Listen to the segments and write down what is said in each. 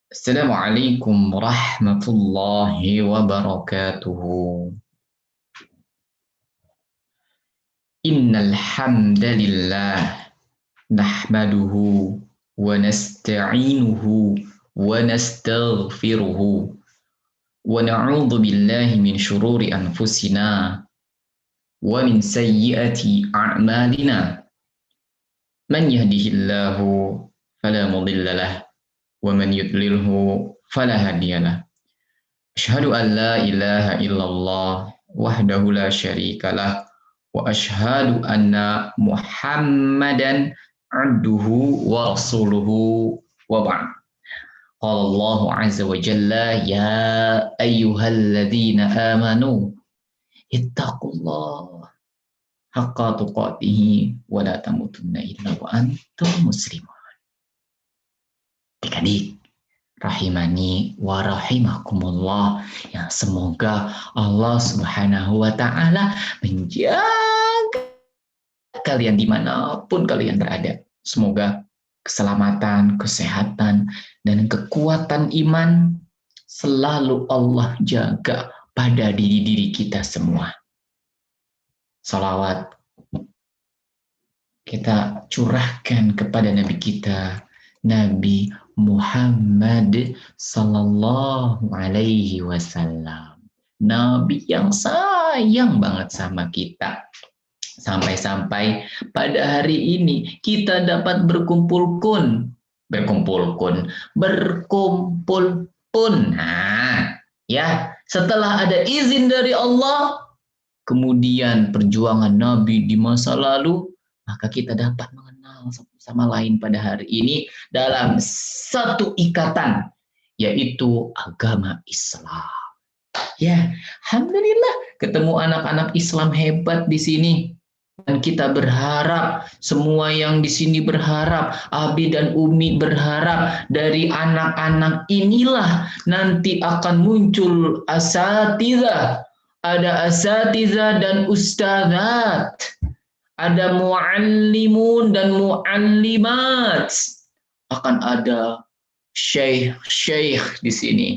Assalamualaikum warahmatullahi wabarakatuh. Innal hamdalillah nahmaduhu wa nasta'inuhu wa nastaghfiruhu wa na'udzu billahi min syururi anfusina wa min sayyiati a'malina. Man yahdihillahu fala mudilla lahu wa man yudlilhu fala hadiyalah. Asyhadu an la ilaha illallah wahdahu la syarikalah wa asyhadu anna Muhammadan abduhu wa rasuluhu wa ba'd. Qala Allah azza wa jalla ya ayyuhalladzina amanu ittaqullaha haqqa tuqatih wa la tamutunna illa wa antum muslimun. Adik-adik rahimani wa rahimakumullah, yang semoga Allah Subhanahu wa taala menjaga kalian dimanapun kalian berada. Semoga keselamatan, kesehatan, dan kekuatan iman selalu Allah jaga pada diri kita semua. Salawat kita curahkan kepada Nabi kita, Nabi Muhammad sallallahu alaihi wasallam. Nabi yang sayang banget sama kita. Sampai-sampai pada hari ini kita dapat berkumpul pun. Nah, ya, setelah ada izin dari Allah, kemudian perjuangan Nabi di masa lalu, maka kita dapat mengenal satu sama lain pada hari ini dalam satu ikatan, yaitu agama Islam. Ya, alhamdulillah ketemu anak-anak Islam hebat di sini. Dan kita berharap, semua yang di sini berharap, Abi dan Umi berharap dari anak-anak inilah nanti akan muncul asatidzah. Ada asatidzah dan ustadzat. Ada muallimun dan muallimat. Akan ada syekh-syekh di sini.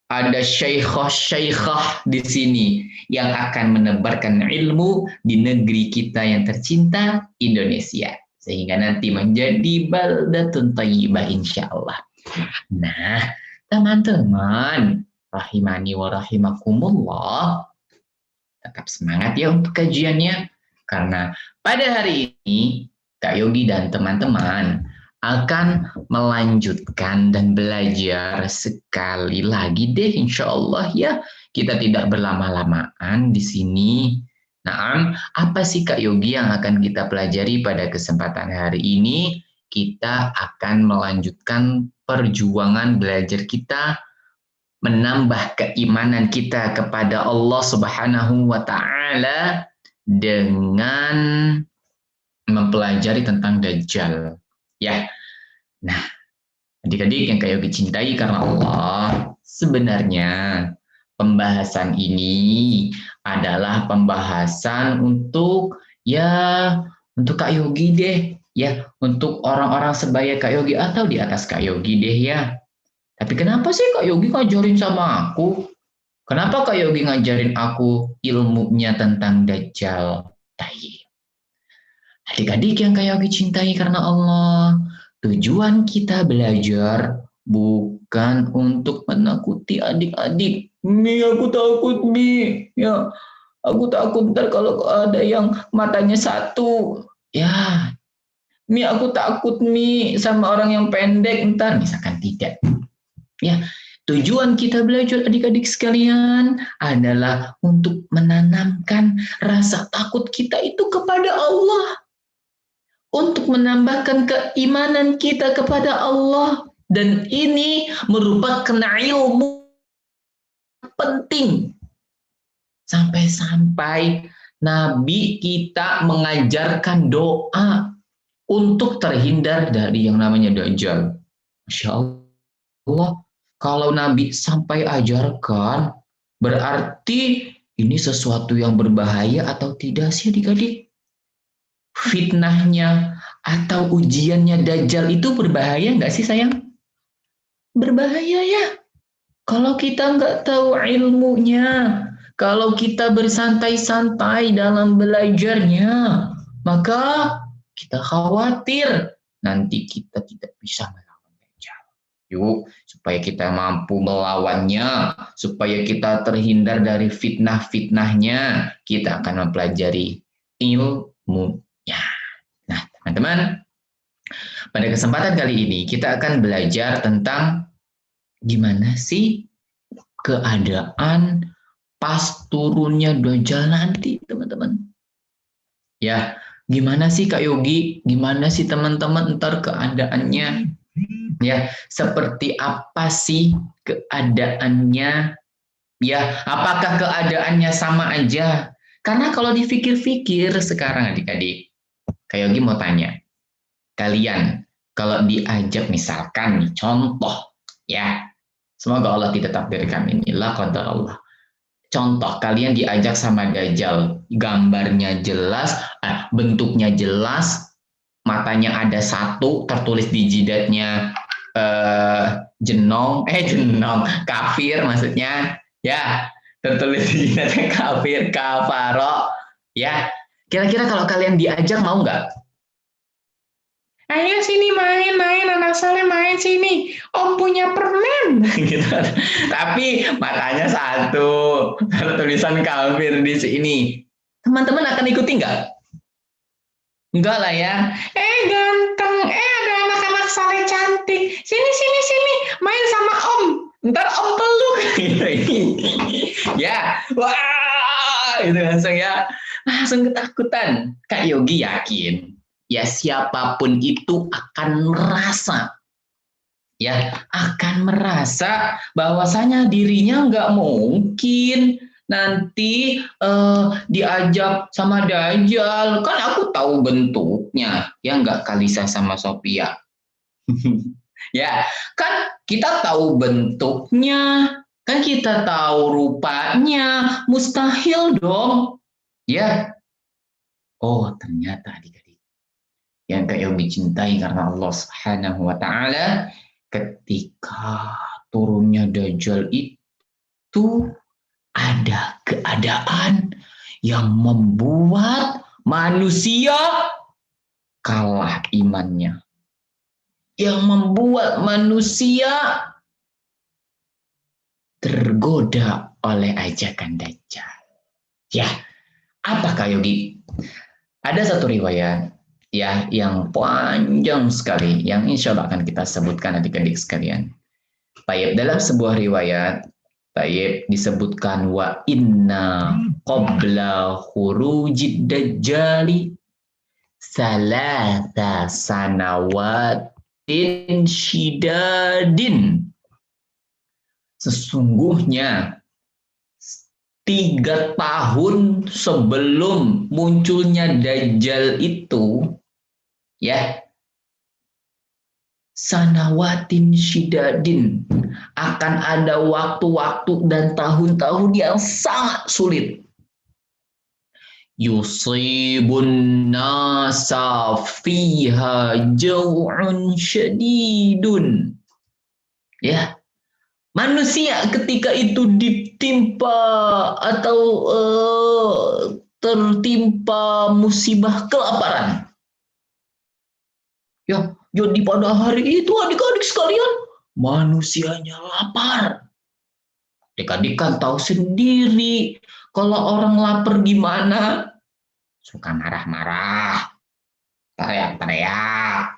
Ada syaikhah-syaikhah di sini yang akan menebarkan ilmu di negeri kita yang tercinta, Indonesia. Sehingga nanti menjadi baldatun thayyibah insyaallah. Nah, teman-teman, rahimani wa rahimakumullah, tetap semangat ya untuk kajiannya. Karena pada hari ini, Kak Yogi dan teman-teman akan melanjutkan dan belajar sekali lagi deh, insya Allah ya. Kita tidak berlama-lamaan di sini. Nah, apa sih Kak Yogi yang akan kita pelajari pada kesempatan hari ini? Kita akan melanjutkan perjuangan belajar kita, menambah keimanan kita kepada Allah Subhanahu wa Ta'ala dengan mempelajari tentang Dajjal. Ya, nah, adik-adik yang Kak Yogi cintai karena Allah, sebenarnya pembahasan ini adalah pembahasan untuk Kak Yogi deh, ya, untuk orang-orang sebaya Kak Yogi atau di atas Kak Yogi deh ya. Tapi kenapa sih Kak Yogi ngajarin sama aku? Kenapa Kak Yogi ngajarin aku ilmunya tentang Dajjal? Adik-adik yang Kak Yogi cintai karena Allah, tujuan kita belajar bukan untuk menakuti adik-adik. Mi, aku takut, Mi. Ya, aku takut ntar kalau ada yang matanya satu. Ya, Mi, aku takut, Mi, sama orang yang pendek. Ntar misalkan tidak. Ya, tujuan kita belajar adik-adik sekalian adalah untuk menanamkan rasa takut kita itu kepada Allah. Untuk menambahkan keimanan kita kepada Allah. Dan ini merupakan ilmu penting. Sampai-sampai Nabi kita mengajarkan doa untuk terhindar dari yang namanya Dajjal. Masya Allah, kalau Nabi sampai ajarkan, berarti ini sesuatu yang berbahaya atau tidak sih adik-adik? Fitnahnya atau ujiannya Dajjal itu berbahaya nggak sih sayang? berbahaya ya. Kalau kita nggak tahu ilmunya, kalau kita bersantai-santai dalam belajarnya, maka kita khawatir nanti kita tidak bisa melawan Dajjal. Yuk, supaya kita mampu melawannya, supaya kita terhindar dari fitnah-fitnahnya, kita akan mempelajari ilmunya. Nah, teman-teman, pada kesempatan kali ini kita akan belajar tentang gimana sih keadaan pas turunnya Dajjal nanti, teman-teman. Ya, gimana sih Kak Yogi? Gimana sih teman-teman ntar keadaannya? Ya, seperti apa sih keadaannya? Ya, apakah keadaannya sama aja? Karena kalau dipikir-pikir sekarang adik-adik, Kak Yogi mau tanya, kalian kalau diajak misalkan nih, contoh, ya, semoga Allah tidak takdirkan ini, la qadar Allah. Contoh, kalian diajak sama Dajjal, gambarnya jelas, bentuknya jelas, matanya ada satu, tertulis di jidatnya jenong, kafir maksudnya, ya, tertulis di jidatnya kafir, kafaro, ya. Kira-kira kalau kalian diajak mau nggak? Ayo sini main, anak soleh main sini. Om punya permen. Gitu. Tapi matanya satu, tulisan kafir di sini. Teman-teman akan ikuti nggak? Enggak lah ya. Ganteng, ada anak-anak soleh cantik. Sini, main sama om. Ntar om peluk. Ya, wah, itu langsung ya. Langsung ketakutan. Kak Yogi yakin ya siapapun itu akan merasa bahwasanya dirinya nggak mungkin nanti diajak sama Dajjal, kan aku tahu bentuknya, ya nggak Kalisa sama Sophia. Ya kan kita tahu bentuknya, kan kita tahu rupanya, mustahil dong ya. Oh ternyata adik-adik yang kayak dicintai karena Allah Subhanahu wa taala, ketika turunnya Dajjal itu ada keadaan yang membuat manusia kalah imannya, yang membuat manusia tergoda oleh ajakan Dajjal. Ya, apakah Yogi? Ada satu riwayat ya yang panjang sekali yang insya Allah akan kita sebutkan adik-adik sekalian. Baik, dalam sebuah riwayat baik disebutkan wa inna qabla khurujid dajjali salasa sanawatin syidadin. Sesungguhnya 3 tahun sebelum munculnya Dajjal itu, ya, sanawatin syidadin, akan ada waktu-waktu dan tahun-tahun yang sangat sulit. Yusibun nasa fiha jau'un syadidun. Ya, manusia ketika itu ditimpa atau tertimpa musibah kelaparan. Ya, jadi pada hari itu adik-adik sekalian, manusianya lapar. Adik-adik kan tahu sendiri, kalau orang lapar gimana? Suka marah-marah, teriak-teriak.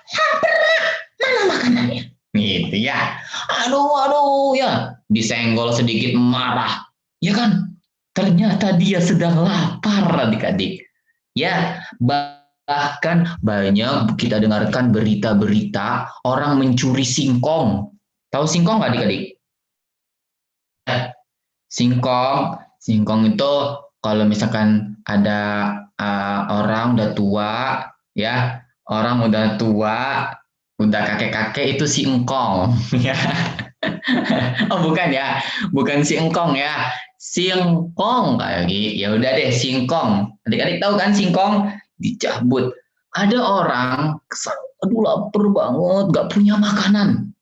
Lapar, mana makanannya? Gitu ya. Aduh ya, disenggol sedikit marah. Ya kan? Ternyata dia sedang lapar adik-adik. Ya, bahkan banyak kita dengarkan berita-berita orang mencuri singkong. Tahu singkong nggak adik-adik? Singkong itu kalau misalkan ada orang udah tua, ya, orang udah tua, udah kakek-kakek itu singkong, ya. Oh bukan ya, bukan singkong ya, singkong kayak gitu. Ya udah deh singkong. Adik-adik tahu kan singkong dicabut. Ada orang, aduh lapar banget, gak punya makanan.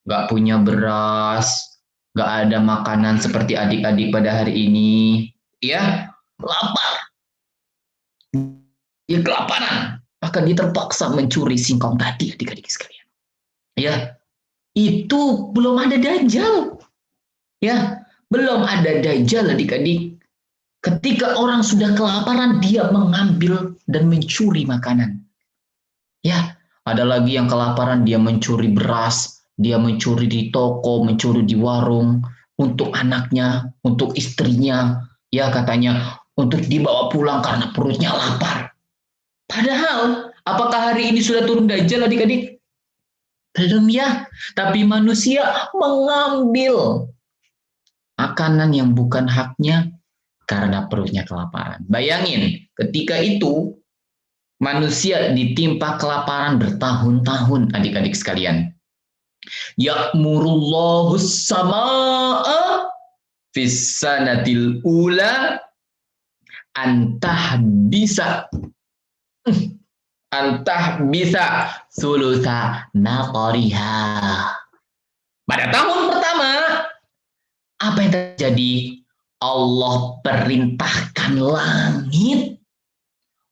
nggak punya beras, nggak ada makanan seperti adik-adik pada hari ini, ya, lapar, dia kelaparan, maka dia terpaksa mencuri singkong tadi, adik-adik sekalian. Ya, itu belum ada dajjal. Ya, belum ada dajjal, adik-adik. Ketika orang sudah kelaparan, dia mengambil dan mencuri makanan. Ya, ada lagi yang kelaparan, dia mencuri beras, dia mencuri di toko, mencuri di warung, untuk anaknya, untuk istrinya, ya katanya, untuk dibawa pulang karena perutnya lapar. Padahal, apakah hari ini sudah turun dajjal, adik-adik? Belum ya, tapi manusia mengambil makanan yang bukan haknya karena perutnya kelaparan. Bayangin, ketika itu manusia ditimpa kelaparan bertahun-tahun, adik-adik sekalian. Ya'murullahu sama'a fis sanatil ula antah bisa sulusa naqariha. Pada tahun pertama, apa yang terjadi? Allah perintahkan langit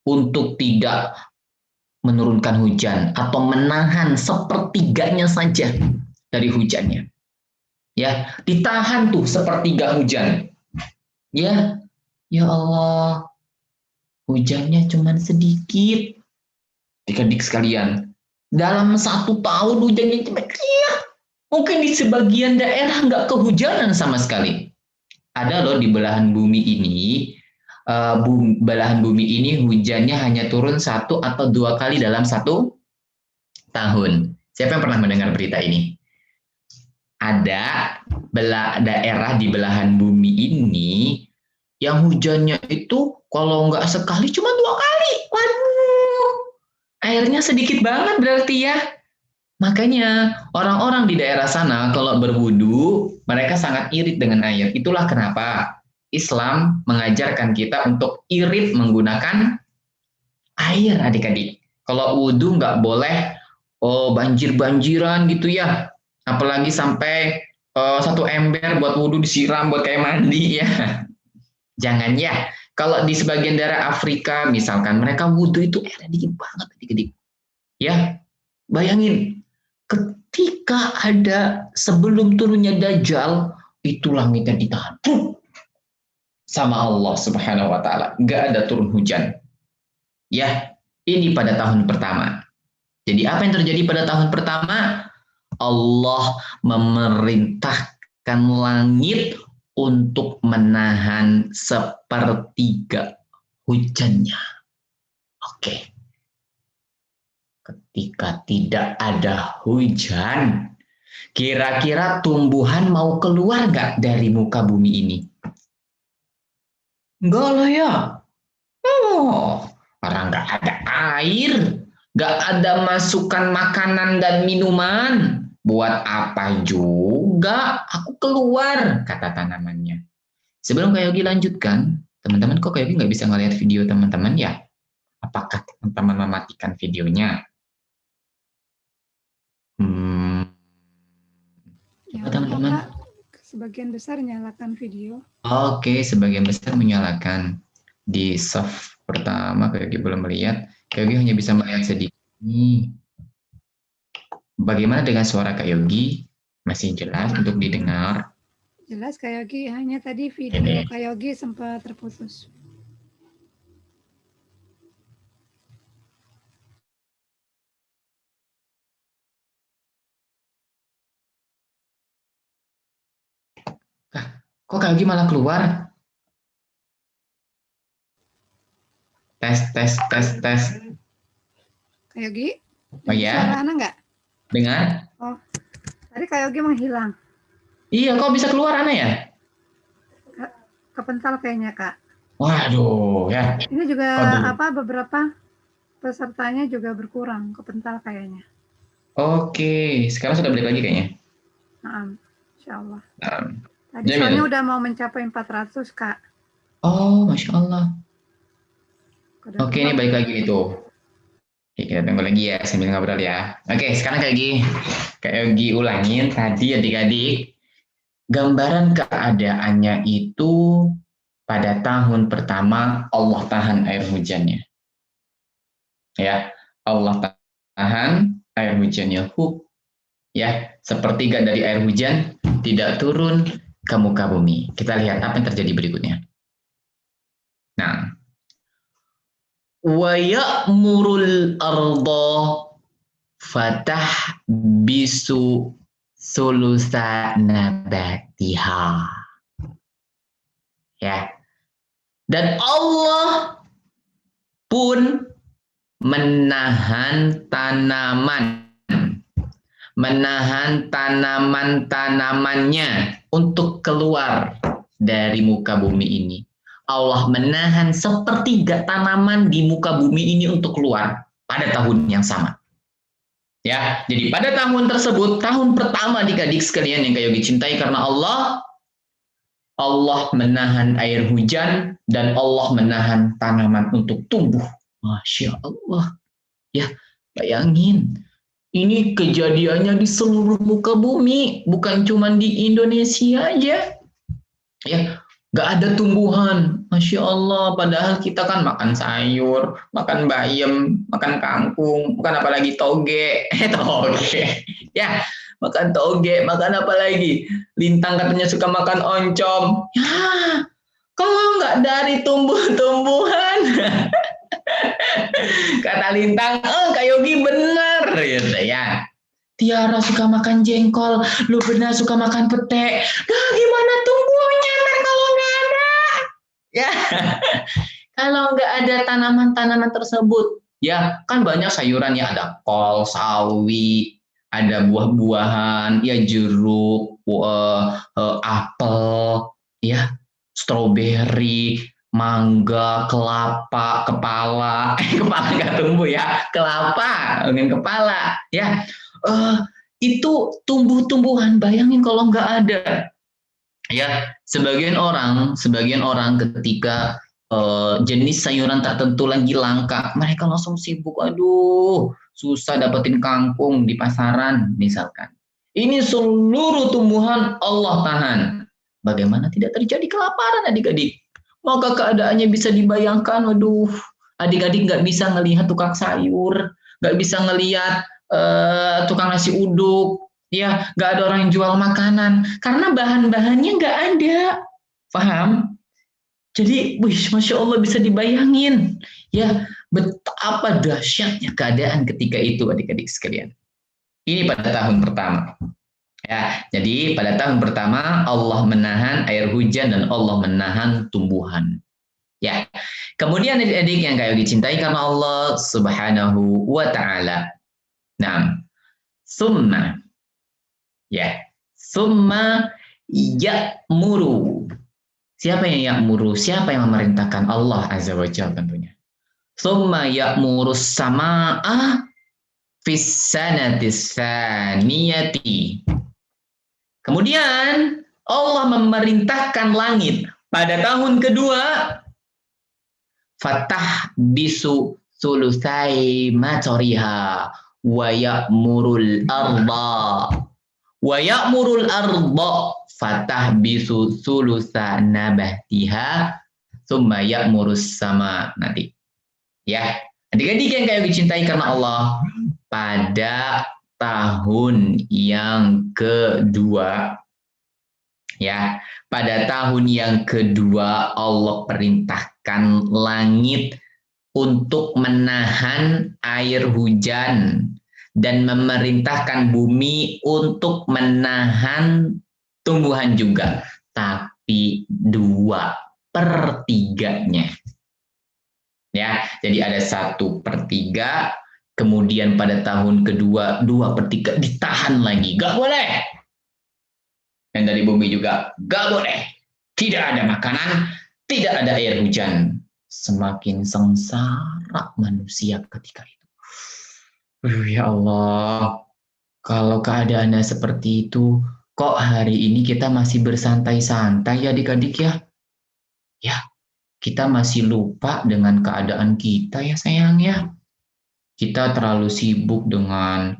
untuk tidak menurunkan hujan atau menahan sepertiganya saja dari hujannya. Ya, ditahan tuh sepertiga hujan. Ya, ya Allah, hujannya cuma sedikit. Adik-adik sekalian, dalam 1 tahun hujannya cuma sedikit. Mungkin di sebagian daerah nggak kehujanan sama sekali. Ada loh di belahan bumi ini, hujannya hanya turun 1 atau 2 kali dalam 1 tahun. Siapa yang pernah mendengar berita ini? Ada daerah di belahan bumi ini yang hujannya itu kalau nggak sekali cuma 2 kali. Waduh, airnya sedikit banget berarti ya. Makanya orang-orang di daerah sana kalau berwudu, mereka sangat irit dengan air. Itulah kenapa Islam mengajarkan kita untuk irit menggunakan air, adik-adik. Kalau wudu nggak boleh banjir-banjiran gitu ya. Apalagi sampai 1 ember buat wudu disiram buat kayak mandi ya. Jangan ya. Kalau di sebagian daerah Afrika misalkan, mereka wudu itu airnya dikit banget, adik-adik. Ya, bayangin. Ketika ada sebelum turunnya Dajjal, itu langitnya ditahan sama Allah Subhanahu wa Ta'ala. Nggak ada turun hujan. Ya, ini pada tahun pertama. Jadi, apa yang terjadi pada tahun pertama? Allah memerintahkan langit untuk menahan sepertiga hujannya. Oke. Ketika tidak ada hujan, kira-kira tumbuhan mau keluar nggak dari muka bumi ini? Enggak lah ya. Oh, orang nggak ada air, nggak ada masukan makanan dan minuman. Buat apa juga aku keluar, kata tanamannya. Sebelum Kak Yogi lanjutkan, teman-teman kok Kak Yogi nggak bisa ngeliat video teman-teman ya? Apakah teman-teman mematikan videonya? Ya, teman-teman. Sebagian besar nyalakan video. Oke, sebagian besar menyalakan. Di soft pertama Kak Yogi belum melihat. Kak Yogi hanya bisa melihat sedikit. Bagaimana dengan suara Kak Yogi? Masih jelas untuk didengar? Jelas Kak Yogi, hanya tadi video Kak Yogi sempat terputus. Kok Kak Yogi malah keluar? Tes. Kak Yogi, Oh ya? suara Ana nggak? Dengar? Oh, tadi Kak Yogi menghilang. Iya, kok bisa keluar aneh ya? Kepental kayaknya Kak. Waduh, ya. Ini juga beberapa pesertanya juga berkurang, kepental kayaknya. Oke, sekarang sudah balik lagi kayaknya. Insya Allah. Tadi soalnya udah mau mencapai 400 Kak. Oh, Masya Allah. Oke, ini balik lagi itu. Oke, kita tunggu lagi ya sambil ngobrol ya. Oke, sekarang Kak Yogi ulangin tadi adik-adik. Gambaran keadaannya itu pada tahun pertama Allah tahan air hujannya. Ya, Allah tahan air hujannya. Ya, sepertiga dari air hujan tidak turun ke muka bumi. Kita lihat apa yang terjadi berikutnya. Nah, wa ya'murul arda fatah bisu sulusa nabatiha. Ya. Dan Allah pun menahan tanaman-tanamannya untuk keluar dari muka bumi ini. Allah menahan sepertiga tanaman di muka bumi ini untuk keluar pada tahun yang sama. Ya, jadi pada tahun tersebut, tahun pertama adik-adik sekalian yang Kak Yogi cintai karena Allah menahan air hujan dan Allah menahan tanaman untuk tumbuh. Masya Allah. Ya, bayangin. Ini kejadiannya di seluruh muka bumi, bukan cuma di Indonesia aja. Ya, nggak ada tumbuhan, Masya Allah. Padahal kita kan makan sayur, makan bayam, makan kangkung, makan apa lagi toge, toge. Ya, makan toge, makan apa lagi? Lintang katanya suka makan oncom. Ya, kalau nggak dari tumbuh-tumbuhan. Kata Lintang, oh Kak Yogi bener, gitu ya. Tiara suka makan jengkol, lu benar suka makan pete. Nah, gimana tumbuhnya kalau nggak ada? Ya, kalau nggak ada tanaman-tanaman tersebut, ya kan banyak sayuran ya, ada kol, sawi, ada buah-buahan, ya jeruk, apel, ya stroberi, mangga, kelapa, kepala, kepala nggak tumbuh ya, kelapa dengan kepala, ya. Itu tumbuh-tumbuhan, bayangin kalau nggak ada. Ya, sebagian orang ketika jenis sayuran tertentu lagi langka, mereka langsung sibuk, aduh, susah dapetin kangkung di pasaran, misalkan. Ini seluruh tumbuhan Allah tahan. Bagaimana tidak terjadi kelaparan adik-adik? Maka keadaannya bisa dibayangkan, waduh, adik-adik nggak bisa ngelihat tukang sayur, nggak bisa ngelihat tukang nasi uduk, ya nggak ada orang yang jual makanan karena bahan-bahannya nggak ada, paham? Jadi, wih, Masya Allah bisa dibayangin, ya betapa dahsyatnya keadaan ketika itu adik-adik sekalian. Ini pada tahun pertama. Ya, jadi pada tahun pertama Allah menahan air hujan dan Allah menahan tumbuhan. Ya, kemudian adik-adik yang Kak Yogi cintai karena Allah Subhanahu wa Ta'ala. Nah, summa, ya, summa ya'muru. Siapa yang ya'muru? Siapa yang memerintahkan? Allah Azza wa Jalla tentunya. Summa ya'muru sama'a fis sanatis saniyati. Kemudian Allah memerintahkan langit pada tahun kedua, fatah bisu sulusai matoriha wa ya'murul arda fatah bisu sulusa nabatiha summa ya'murus sama. Nanti ya, adik-adik yang kayak dicintai karena Allah, pada tahun yang kedua, ya, pada tahun yang kedua Allah perintahkan langit untuk menahan air hujan dan memerintahkan bumi untuk menahan tumbuhan juga, tapi 2/3-nya. Ya, jadi ada 1/3, kemudian pada tahun kedua 2/3 ditahan lagi, gak boleh. Dan dari bumi juga gak boleh. Tidak ada makanan, tidak ada air hujan. Semakin sengsara manusia ketika itu. Ya Allah, kalau keadaannya seperti itu, kok hari ini kita masih bersantai-santai ya adik-adik ya? Ya, kita masih lupa dengan keadaan kita ya sayang ya. Kita terlalu sibuk dengan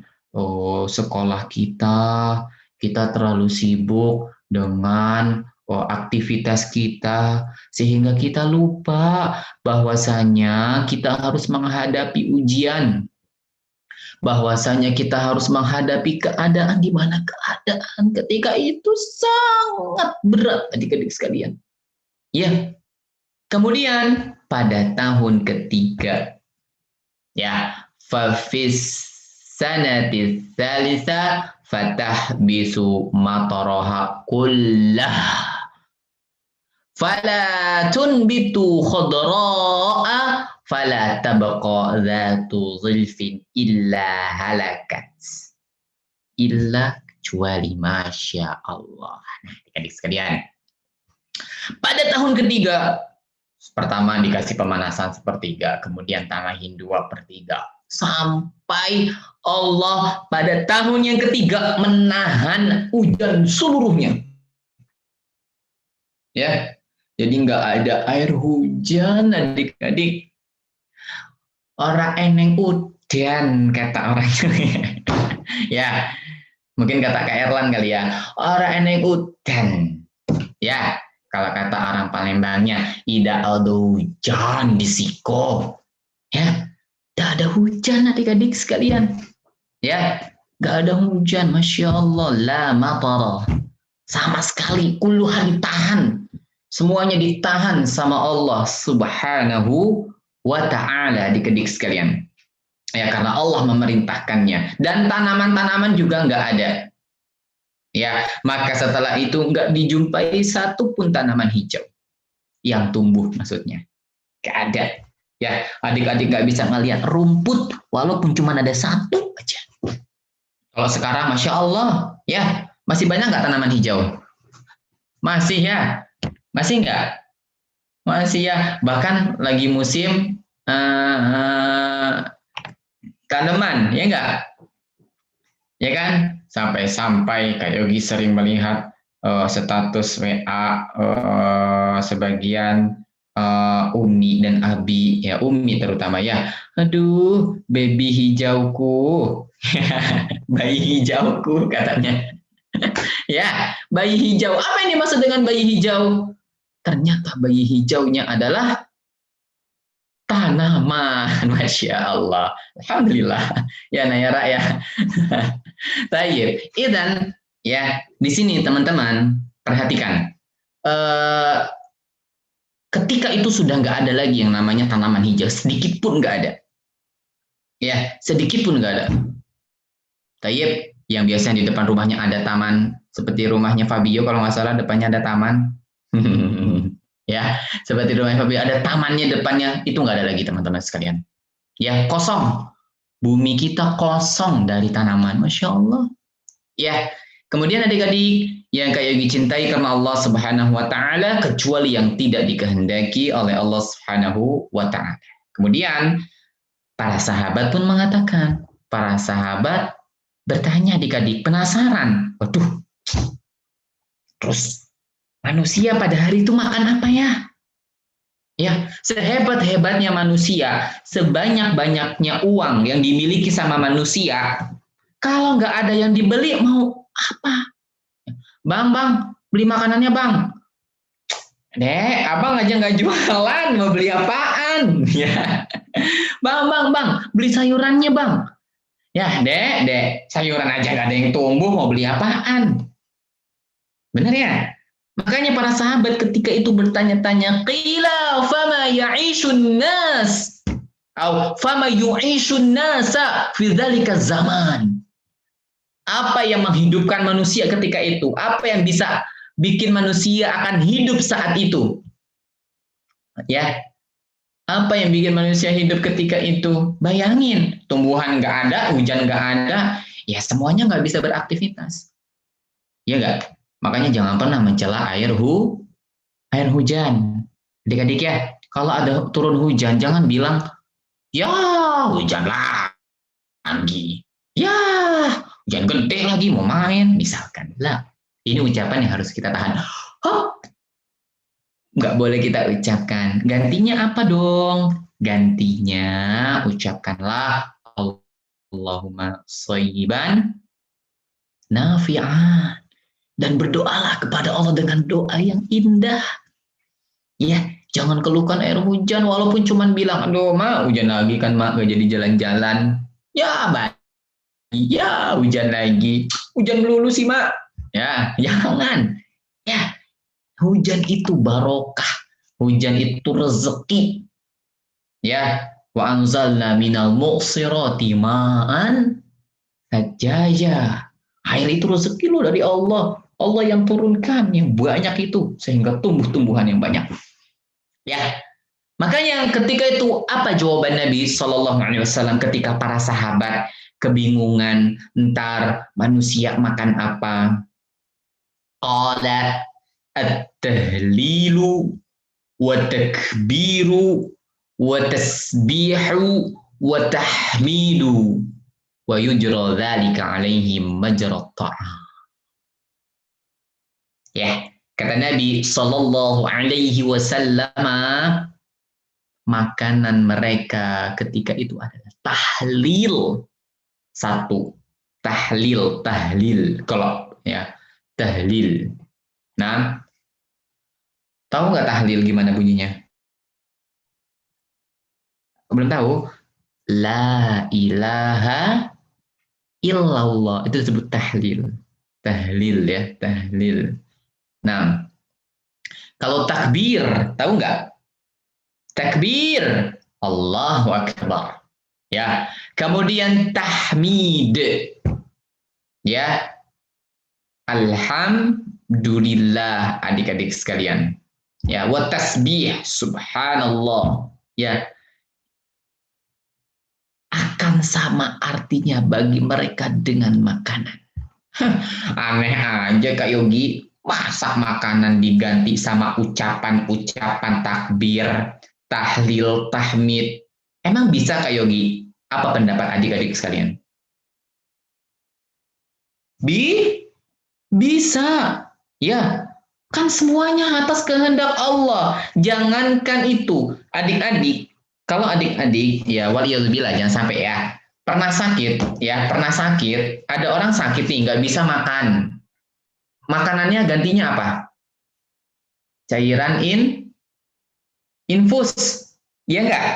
sekolah kita terlalu sibuk dengan aktivitas kita, sehingga kita lupa bahwasanya kita harus menghadapi ujian, bahwasanya kita harus menghadapi keadaan di mana keadaan ketika itu sangat berat, adik-adik sekalian. Ya, kemudian pada tahun ketiga, ya, fafis sanati tsalisa fatahbisu mataraha kullah fala tunbitu khadra'a fala tabqa dzatu zilfin illa halakat illa kecuali masya Allah. Nah, adik-adik sekalian, pada tahun ketiga, pertama dikasih pemanasan sepertiga, kemudian tanahin 2/3, sampai Allah pada tahun yang ketiga menahan hujan seluruhnya. Ya, jadi nggak ada air hujan, adik-adik. Orang eneng udan kata orangnya. Ya, mungkin kata Kak Erlan kali ya. Orang eneng udan. Ya, kalau kata orang Palembangnya, ida ada hujan di siko. Ya, tidak ada hujan adik-adik sekalian. Ya, nggak ada hujan, masya Allah, la matara, sama sekali, kuluhan ditahan, semuanya ditahan sama Allah Subhanahu wa Ta'ala, adik-adik sekalian. Ya, karena Allah memerintahkannya, dan tanaman-tanaman juga nggak ada. Ya, maka setelah itu nggak dijumpai satu pun tanaman hijau yang tumbuh, maksudnya nggak ada. Ya, adik-adik nggak bisa ngelihat rumput walaupun cuma ada satu aja. Kalau sekarang, masya Allah, ya masih banyak nggak tanaman hijau? Masih ya, masih nggak? Masih ya. Bahkan lagi musim tanaman, ya nggak? Ya kan? Sampai-sampai Kak Yogi sering melihat status WA sebagian Umi dan Abi, ya Umi terutama ya. Aduh, baby hijauku, bayi hijauku katanya. Ya, bayi hijau. Apa yang dimaksud dengan bayi hijau? Ternyata bayi hijaunya adalah tanaman. Masya Allah. Alhamdulillah. Ya Nayara ya. Tayyib. Dan ya di sini teman-teman perhatikan. Ketika itu sudah nggak ada lagi yang namanya tanaman hijau, sedikit pun nggak ada. Ya, sedikit pun nggak ada. Tayyib, yang biasanya di depan rumahnya ada taman, seperti rumahnya Fabio kalau nggak salah depannya ada taman. Ya, seperti rumahnya Fabio ada tamannya depannya, itu nggak ada lagi teman-teman sekalian. Ya, kosong. Bumi kita kosong dari tanaman, masya Allah. Ya, kemudian adik-adik yang Kak Yogi cintai karena Allah Subhanahu wa Ta'ala, kecuali yang tidak dikehendaki oleh Allah Subhanahu wa Ta'ala. Kemudian para sahabat pun mengatakan, para sahabat bertanya adik-adik, penasaran, waduh, terus manusia pada hari itu makan apa ya? Ya, sehebat-hebatnya manusia, sebanyak-banyaknya uang yang dimiliki sama manusia, kalau nggak ada yang dibeli, mau apa? Bang, beli makanannya bang. Dek, abang aja nggak jualan, mau beli apaan? Ya, bang, beli sayurannya bang. Ya, dek, sayuran aja nggak ada yang tumbuh, mau beli apaan? Bener ya? Makanya para sahabat ketika itu bertanya-tanya, qila fama ya'ishun nas, atau fama yu'ishun nasa fi dzalika zaman. Apa yang menghidupkan manusia ketika itu? Apa yang bisa bikin manusia akan hidup saat itu? Ya, apa yang bikin manusia hidup ketika itu? Bayangin, tumbuhan nggak ada, hujan nggak ada, ya semuanya nggak bisa beraktivitas. Ya nggak? Makanya jangan pernah mencela air hujan. Adik-adik ya, kalau ada turun hujan, jangan bilang, ya hujan lagi. Ya, hujan gede lagi mau main, misalkan. Lah, ini ucapan yang harus kita tahan. Nggak boleh kita ucapkan. Gantinya apa dong? Gantinya ucapkanlah Allahumma shayyiban nafi'an. Dan berdoalah kepada Allah dengan doa yang indah. Ya, jangan keluhkan air hujan walaupun cuman bilang, aduh mak, hujan lagi kan mak, gak jadi jalan-jalan. Ya, baik. Ya, hujan lagi. Hujan melulu sih mak. Ya, jangan. Ya, hujan itu barokah. Hujan itu rezeki. Ya, wa anzalna minal mu'sirati ma'an sajjaja. Air itu rezeki loh dari Allah. Allah yang turunkan yang banyak itu sehingga tumbuh-tumbuhan yang banyak. Ya, makanya ketika itu apa jawaban Nabi Shallallahu Alaihi Wasallam ketika para sahabat kebingungan ntar manusia makan apa? Qala at-tahlilu wa takbiru wa tasbihu wa tahmidu wa yujra dzalika alaihim majra ta'am. Ya, kata Nabi Shallallahu Alaihi Wasallam, makanan mereka ketika itu adalah tahlil. Satu, tahlil. Kalau ya tahlil. Nah, tahu nggak tahlil gimana bunyinya? Belum tahu? La ilaha illallah itu disebut tahlil. Tahlil ya, tahlil. Nah, kalau takbir, tahu nggak? Takbir, Allahu Akbar. Ya, kemudian tahmid. Ya, alhamdulillah adik-adik sekalian. Ya, wa tasbih, subhanallah. Ya, akan sama artinya bagi mereka dengan makanan. Aneh aja Kak Yogi, masa makanan diganti sama ucapan-ucapan takbir, tahlil, tahmid. Emang bisa Kak Yogi? Apa pendapat adik-adik sekalian? Bisa. Ya, kan semuanya atas kehendak Allah. Jangankan itu, adik-adik. Kalau adik-adik, ya waliyadzubillah, jangan sampai ya. Pernah sakit, ada orang sakit nih, nggak bisa makan. Makanannya gantinya apa? Cairan infus. Ya nggak?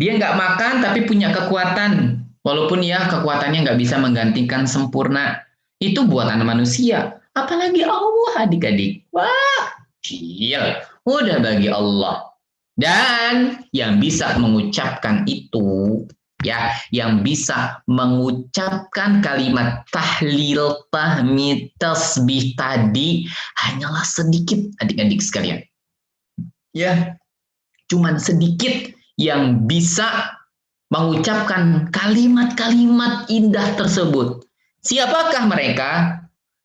Dia nggak makan tapi punya kekuatan. Walaupun ya kekuatannya nggak bisa menggantikan sempurna. Itu buatan manusia. Apalagi Allah adik-adik. Wah, gila. Udah bagi Allah. Dan yang bisa mengucapkan itu, ya, yang bisa mengucapkan kalimat tahlil, tahmid, tasbih tadi hanyalah sedikit adik-adik sekalian. Ya, cuman sedikit yang bisa mengucapkan kalimat-kalimat indah tersebut. Siapakah mereka?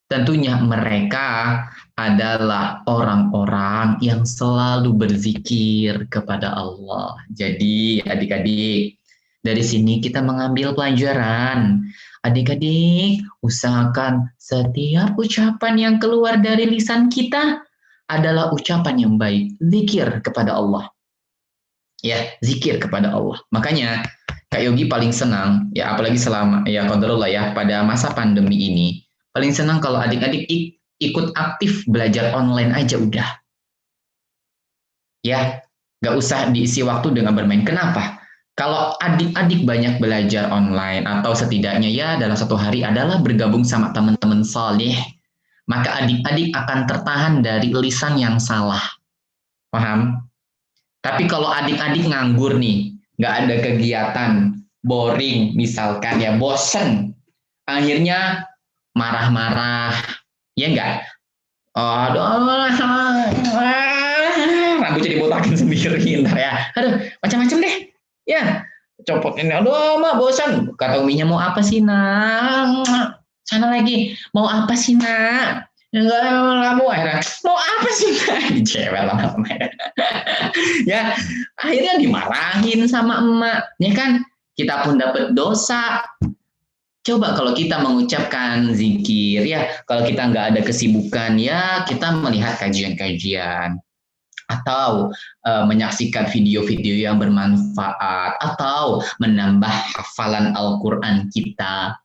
Tentunya mereka adalah orang-orang yang selalu berzikir kepada Allah. Jadi adik-adik, dari sini kita mengambil pelajaran. Adik-adik, usahakan setiap ucapan yang keluar dari lisan kita adalah ucapan yang baik, zikir kepada Allah. Ya, zikir kepada Allah. Makanya Kak Yogi paling senang, ya apalagi selama, ya qadarullah ya, pada masa pandemi ini, paling senang kalau adik-adik ikut aktif belajar online aja udah. Ya, nggak usah diisi waktu dengan bermain. Kenapa? Kalau adik-adik banyak belajar online atau setidaknya ya dalam satu hari adalah bergabung sama teman-teman saleh, maka adik-adik akan tertahan dari lisan yang salah. Paham? Tapi kalau adik-adik nganggur nih, nggak ada kegiatan, boring misalkan ya, bosen, akhirnya marah-marah, ya enggak? Aduh, rambutnya dibotakin sendiri ntar ya. Aduh, macam-macam deh. Ya, copot ini. Aduh, mah bosan. Kata uminya, mau apa sih, nak? Sana lagi. Mau apa sih, nak? Enggak mau akhirnya. Mau apa sih, nak? Cewek lama. Ya, akhirnya dimarahin sama emak. Ya kan? Kita pun dapat dosa. Coba kalau kita mengucapkan zikir, ya kalau kita nggak ada kesibukan, ya kita melihat kajian-kajian. atau menyaksikan video-video yang bermanfaat, atau menambah hafalan Al-Quran kita.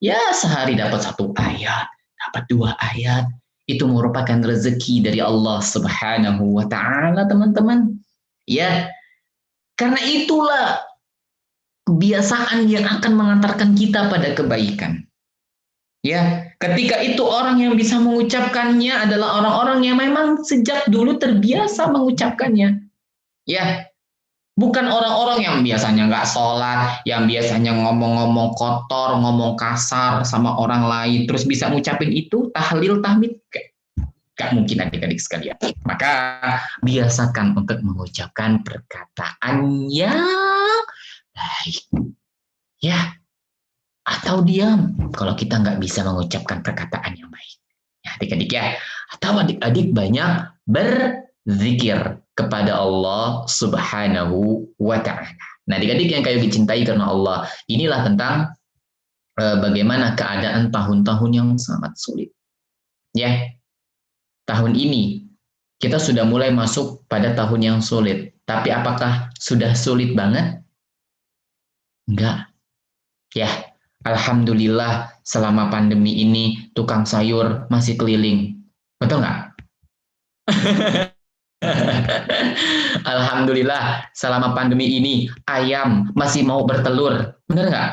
Ya, sehari dapat 1 ayat, dapat 2 ayat. Itu merupakan rezeki dari Allah Subhanahu wa Ta'ala, teman-teman. Ya, karena itulah kebiasaan yang akan mengantarkan kita pada kebaikan. Ya, ketika itu orang yang bisa mengucapkannya adalah orang-orang yang memang sejak dulu terbiasa mengucapkannya. Ya, bukan orang-orang yang biasanya nggak sholat, yang biasanya ngomong-ngomong kotor, ngomong kasar sama orang lain, terus bisa ngucapin itu, tahlil, tahmid. Gak mungkin adik-adik sekalian. Maka biasakan untuk mengucapkan perkataan yang baik. Ya, atau diam kalau kita nggak bisa mengucapkan perkataan yang baik. Ya, adik-adik ya. Atau adik-adik banyak berzikir kepada Allah Subhanahu wa Ta'ala. Nah, adik-adik yang kayu dicintai karena Allah, inilah tentang bagaimana keadaan tahun-tahun yang sangat sulit. Ya, tahun ini kita sudah mulai masuk pada tahun yang sulit. Tapi apakah sudah sulit banget? Enggak. Ya, alhamdulillah selama pandemi ini tukang sayur masih keliling. Betul nggak? Alhamdulillah selama pandemi ini ayam masih mau bertelur. Bener nggak?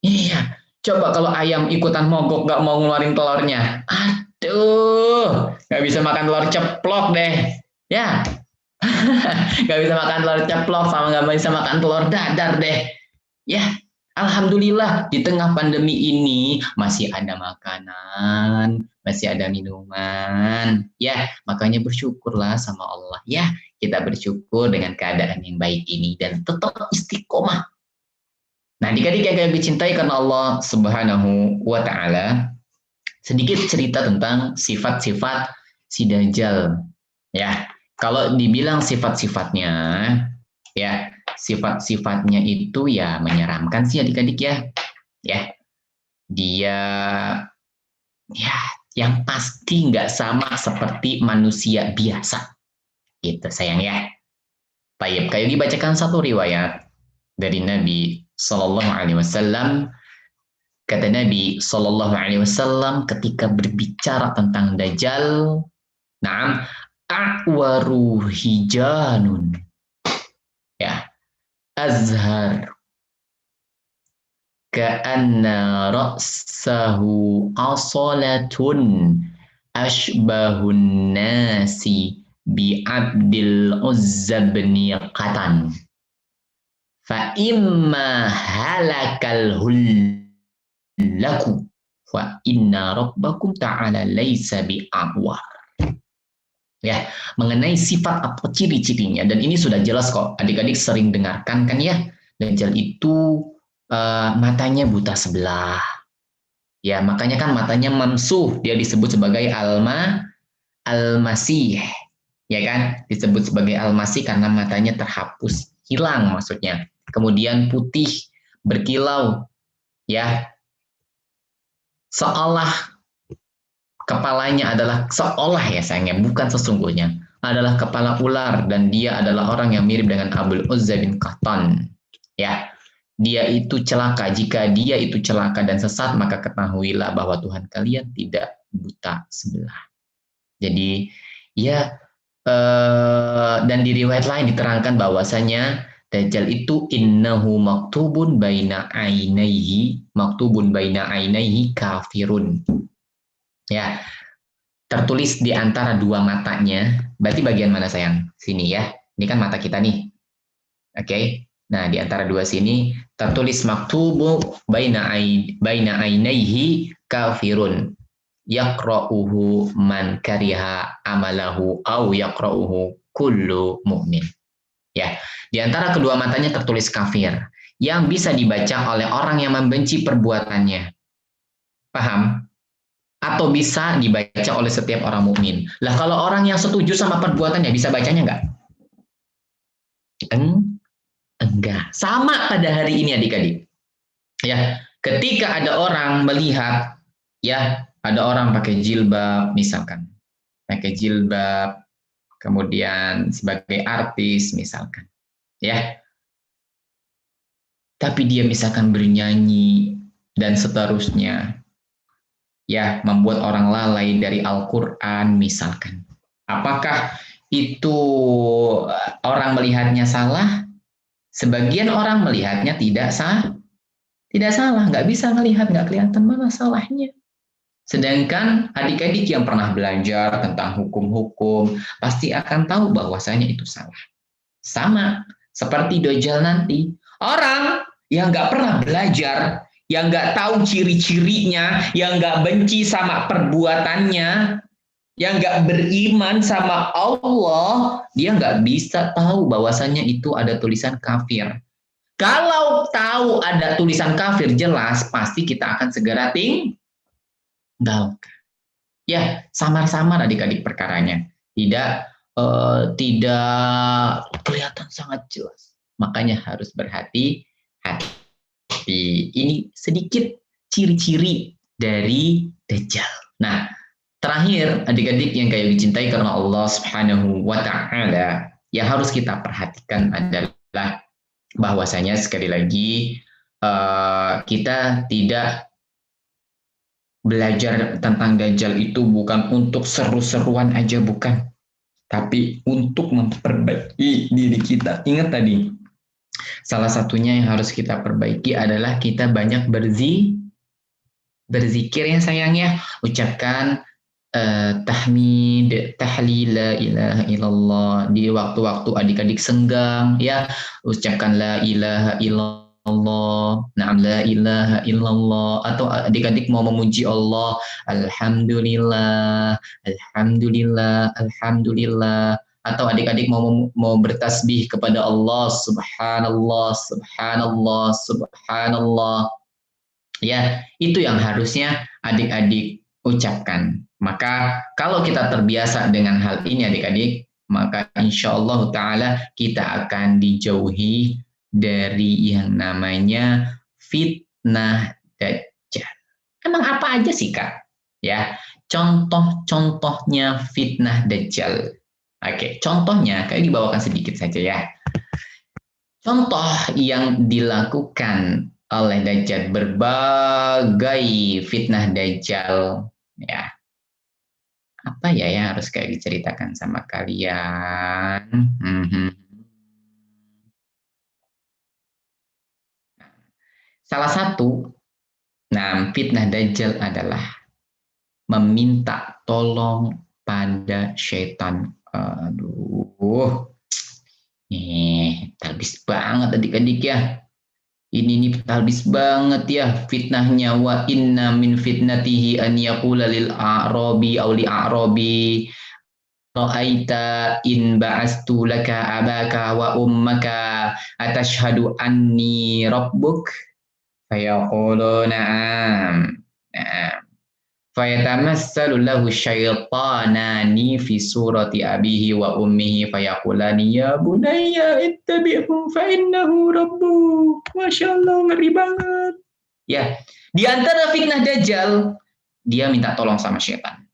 Iya. Coba kalau ayam ikutan mogok nggak mau ngeluarin telurnya. Aduh, nggak bisa makan telur ceplok deh. Ya, nggak bisa makan telur ceplok sama nggak bisa makan telur dadar deh. Ya, alhamdulillah di tengah pandemi ini masih ada makanan, masih ada minuman. Ya, makanya bersyukurlah sama Allah. Ya, kita bersyukur dengan keadaan yang baik ini dan tetap istiqomah. Nah, adik-adik yang dicintai karena Allah Subhanahu wa Ta'ala, sedikit cerita tentang sifat-sifat si Dajjal. Ya, kalau dibilang sifat-sifatnya, ya sifat-sifatnya itu ya menyeramkan sih adik-adik ya. Ya, dia ya yang pasti nggak sama seperti manusia biasa. Gitu sayang ya. Baik, kayak dibacakan satu riwayat dari Nabi Sallallahu Alaihi Wasallam. Kata Nabi Sallallahu Alaihi Wasallam ketika berbicara tentang Dajjal, Naam, a'waru hijanun. Ya, azhar ka'anna ra'sahu asalatun ashbahun nasi bi'abdil uzza bin qatan fa imma halakal hullaku fa inna rabbakum ta'ala laysa bi'awar. Ya, mengenai sifat atau ciri-cirinya, dan ini sudah jelas kok, adik-adik sering dengarkan kan ya, Dajjal itu matanya buta sebelah. Ya, makanya kan matanya mamsuh, dia disebut sebagai al-masih. Ya kan? Disebut sebagai al-masih karena matanya terhapus, hilang maksudnya. Kemudian putih, berkilau. Ya. Seolah kepalanya adalah seolah ya sayangnya, bukan sesungguhnya, adalah kepala ular dan dia adalah orang yang mirip dengan Abdul Uzza bin Qatan. Ya. Dia itu celaka. Jika dia itu celaka dan sesat, maka ketahuilah bahwa Tuhan kalian tidak buta sebelah. Jadi, ya, dan di riwayat lain diterangkan bahwasanya Dajjal itu innahu maktubun baina ainaihi kafirun. Ya, tertulis di antara dua matanya. Berarti bagian mana sayang? Sini ya. Ini kan mata kita nih. Oke. Nah, di antara dua sini tertulis maktubu baina ainaihi kafirun. Yaqra'uhu man kariha amalahu au yaqra'uhu kullu mu'min. Ya, di antara kedua matanya tertulis kafir yang bisa dibaca oleh orang yang membenci perbuatannya. Paham? Atau bisa dibaca oleh setiap orang mukmin. Lah kalau orang yang setuju sama perbuatannya bisa bacanya enggak? Enggak. Sama pada hari ini adik-adik. Ya, ketika ada orang melihat, ya, ada orang pakai jilbab misalkan. Pakai jilbab, kemudian sebagai artis misalkan, ya. Tapi dia misalkan bernyanyi dan seterusnya, ya, membuat orang lalai dari Al-Quran misalkan. Apakah itu orang melihatnya salah? Sebagian orang melihatnya tidak salah, nggak bisa melihat, nggak kelihatan mana salahnya. Sedangkan adik-adik yang pernah belajar tentang hukum-hukum pasti akan tahu bahwasanya itu salah. Sama seperti Dajjal nanti. Orang yang nggak pernah belajar, yang nggak tahu ciri-cirinya, yang nggak benci sama perbuatannya, yang nggak beriman sama Allah, dia nggak bisa tahu bahwasanya itu ada tulisan kafir. Kalau tahu ada tulisan kafir jelas, pasti kita akan segera tinggalkan. Ya, samar-samar adik-adik perkaranya. Tidak kelihatan sangat jelas. Makanya harus berhati-hati. Ini sedikit ciri-ciri dari Dajjal. Nah, terakhir adik-adik yang kayak dicintai karena Allah Subhanahu wa taala, yang harus kita perhatikan adalah bahwasanya sekali lagi kita tidak belajar tentang Dajjal itu bukan untuk seru-seruan aja, bukan, tapi untuk memperbaiki diri kita. Ingat tadi, salah satunya yang harus kita perbaiki adalah kita banyak berzikir ya sayangnya. Ucapkan tahmid, tahlil, la ilaha illallah di waktu-waktu adik-adik senggang, ya. Ucapkan la ilaha illallah, na'am, la ilaha illallah. Atau adik-adik mau memuji Allah, alhamdulillah, alhamdulillah, alhamdulillah. Atau adik-adik mau bertasbih kepada Allah, subhanallah, subhanallah, subhanallah. Ya, itu yang harusnya adik-adik ucapkan. Maka kalau kita terbiasa dengan hal ini adik-adik, maka insya Allah ta'ala kita akan dijauhi dari yang namanya fitnah Dajjal. Emang apa aja sih Kak? Ya, contoh-contohnya fitnah Dajjal. Oke, contohnya kayak dibawakan sedikit saja ya. Contoh yang dilakukan oleh Dajjal, berbagai fitnah Dajjal, ya. Apa ya yang harus kayak diceritakan sama kalian? Salah satu, fitnah Dajjal adalah meminta tolong pada syaitan. Aduh, talbis banget adik-adik ya. Ini talbis banget ya fitnahnya. Wa inna min fitnatihi an yaqula lil a'rabi aw li a'rabi ra'aita in ba'astu laka abaka wa ummaka atashhadu anni rabbuk fayaqulu na'am na'am fayatamassalu lahu syaitanani fi surati abihi wa ummihi fayaqulani ya bunayya ittabi'hu fa innahu rabbuk. Masya Allah, ngeri banget. Ya, di antara fitnah Dajjal, dia minta tolong sama syaitan.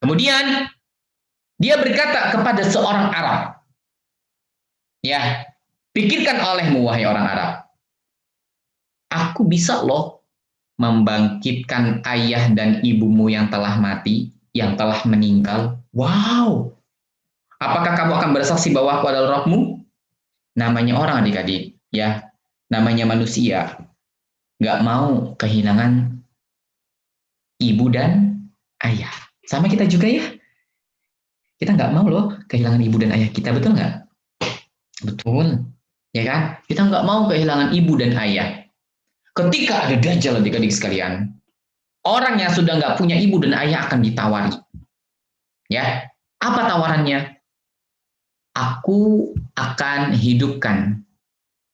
Kemudian dia berkata kepada seorang Arab, ya, pikirkan olehmu wahai orang Arab, aku bisa loh membangkitkan ayah dan ibumu yang telah mati, yang telah meninggal. Wow. Apakah kamu akan bersaksi bahwa aku adalah Rabbmu? Namanya orang adik-adik, ya. Namanya manusia. Nggak mau kehilangan ibu dan ayah. Sama kita juga ya. Kita nggak mau loh kehilangan ibu dan ayah kita, betul nggak? Betul. Ya kan? Kita nggak mau kehilangan ibu dan ayah. Ketika ada Dajjal adik-adik sekalian, orang yang sudah nggak punya ibu dan ayah akan ditawari. Ya, apa tawarannya? Aku akan hidupkan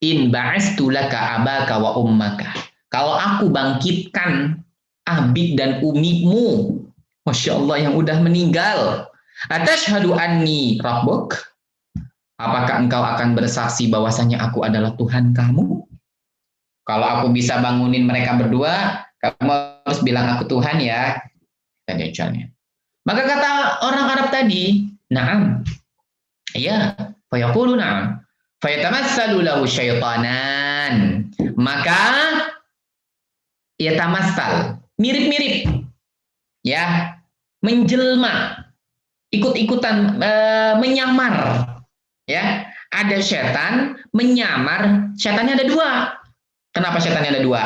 in ba'astu laka abaka wa ummaka. Kalau aku bangkitkan abik dan umimu, Masya Allah, yang udah meninggal, atashhadu anni rabbuk, apakah engkau akan bersaksi bahwasanya aku adalah Tuhan kamu? Kalau aku bisa bangunin mereka berdua, kamu harus bilang aku Tuhan ya. Dajjalnya. Maka kata orang Arab tadi, Na'am. Ya, fayaqulu na'am. Fayatamassalu lahu syaitanan. Maka yatamassal, mirip-mirip. Ya, menjelma, ikut-ikutan, menyamar. Ya, ada setan menyamar, setannya ada dua. Kenapa setannya ada dua?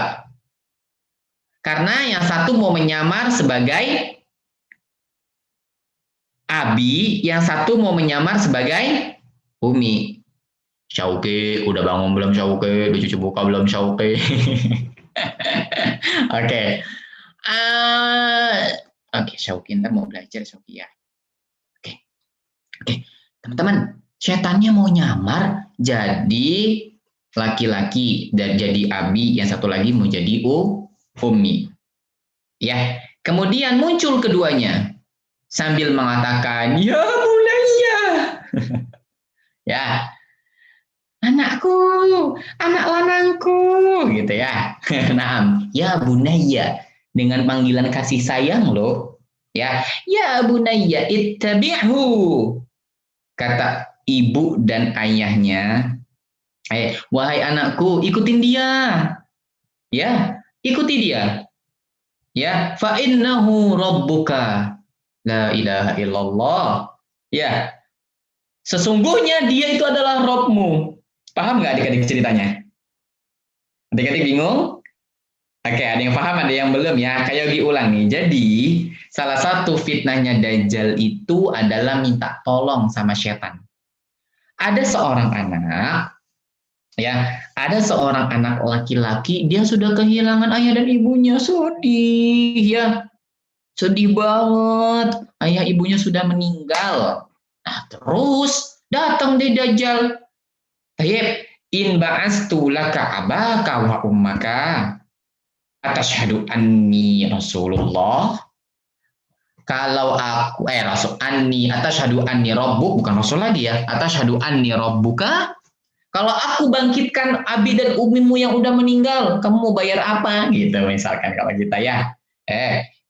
Karena yang satu mau menyamar sebagai Abi, yang satu mau menyamar sebagai Umi. Syauki, udah bangun belum Syauki? Udah cuci muka belum Syauki? Oke. Oke, Syauki ntar mau belajar Syauki ya. Oke. Oke, teman-teman, setannya mau nyamar jadi laki-laki dan jadi Abi, yang satu lagi mau jadi Umi. Ya, kemudian muncul keduanya sambil mengatakan, "Ya bunayya." Ya, anakku, anak lanangku, gitu ya. Naam, ya bunayya, dengan panggilan kasih sayang loh. Ya, ya bunayya ittabi'hu. Kata ibu dan ayahnya, wahai anakku, ikutin dia. Ya, ikuti dia. Ya, fa innahu rabbuka. La ilaha illallah. Ya, sesungguhnya dia itu adalah Robmu. Paham nggak adik-adik ceritanya? Adik-adik bingung? Oke, ada yang paham, ada yang belum ya? Kayak diulang nih. Jadi, salah satu fitnahnya Dajjal itu adalah minta tolong sama setan. Ada seorang anak, ya, ada seorang anak laki-laki, dia sudah kehilangan ayah dan ibunya, sedih ya. Sedih banget, ayah ibunya sudah meninggal. Nah, terus datang deh Dajjal. Tayyib, in ba'astu laka abaka wa ummaka atashhadu anni Rasulullah. Kalau aku Rasul anni atashhadu anni rabbuk, bukan Rasul lagi ya. Atashhadu anni rabbuka. Kalau aku bangkitkan abi dan umimu yang udah meninggal, kamu mau bayar apa? Gitu misalkan kalau kita ya.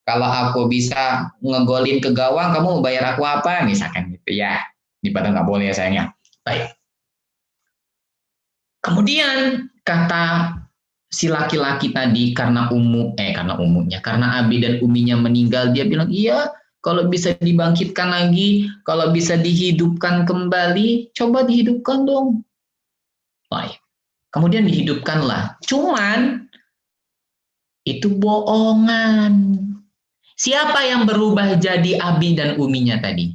Kalau aku bisa ngegolin ke gawang, kamu mau bayar aku apa? Misalkan gitu ya. Di Padang nggak boleh ya sayangnya. Baik. Kemudian kata si laki-laki tadi karena karena abi dan uminya meninggal, dia bilang, iya, kalau bisa dibangkitkan lagi, kalau bisa dihidupkan kembali, coba dihidupkan dong. Baik. Kemudian dihidupkanlah. Cuman itu bohongan. Siapa yang berubah jadi abi dan uminya tadi?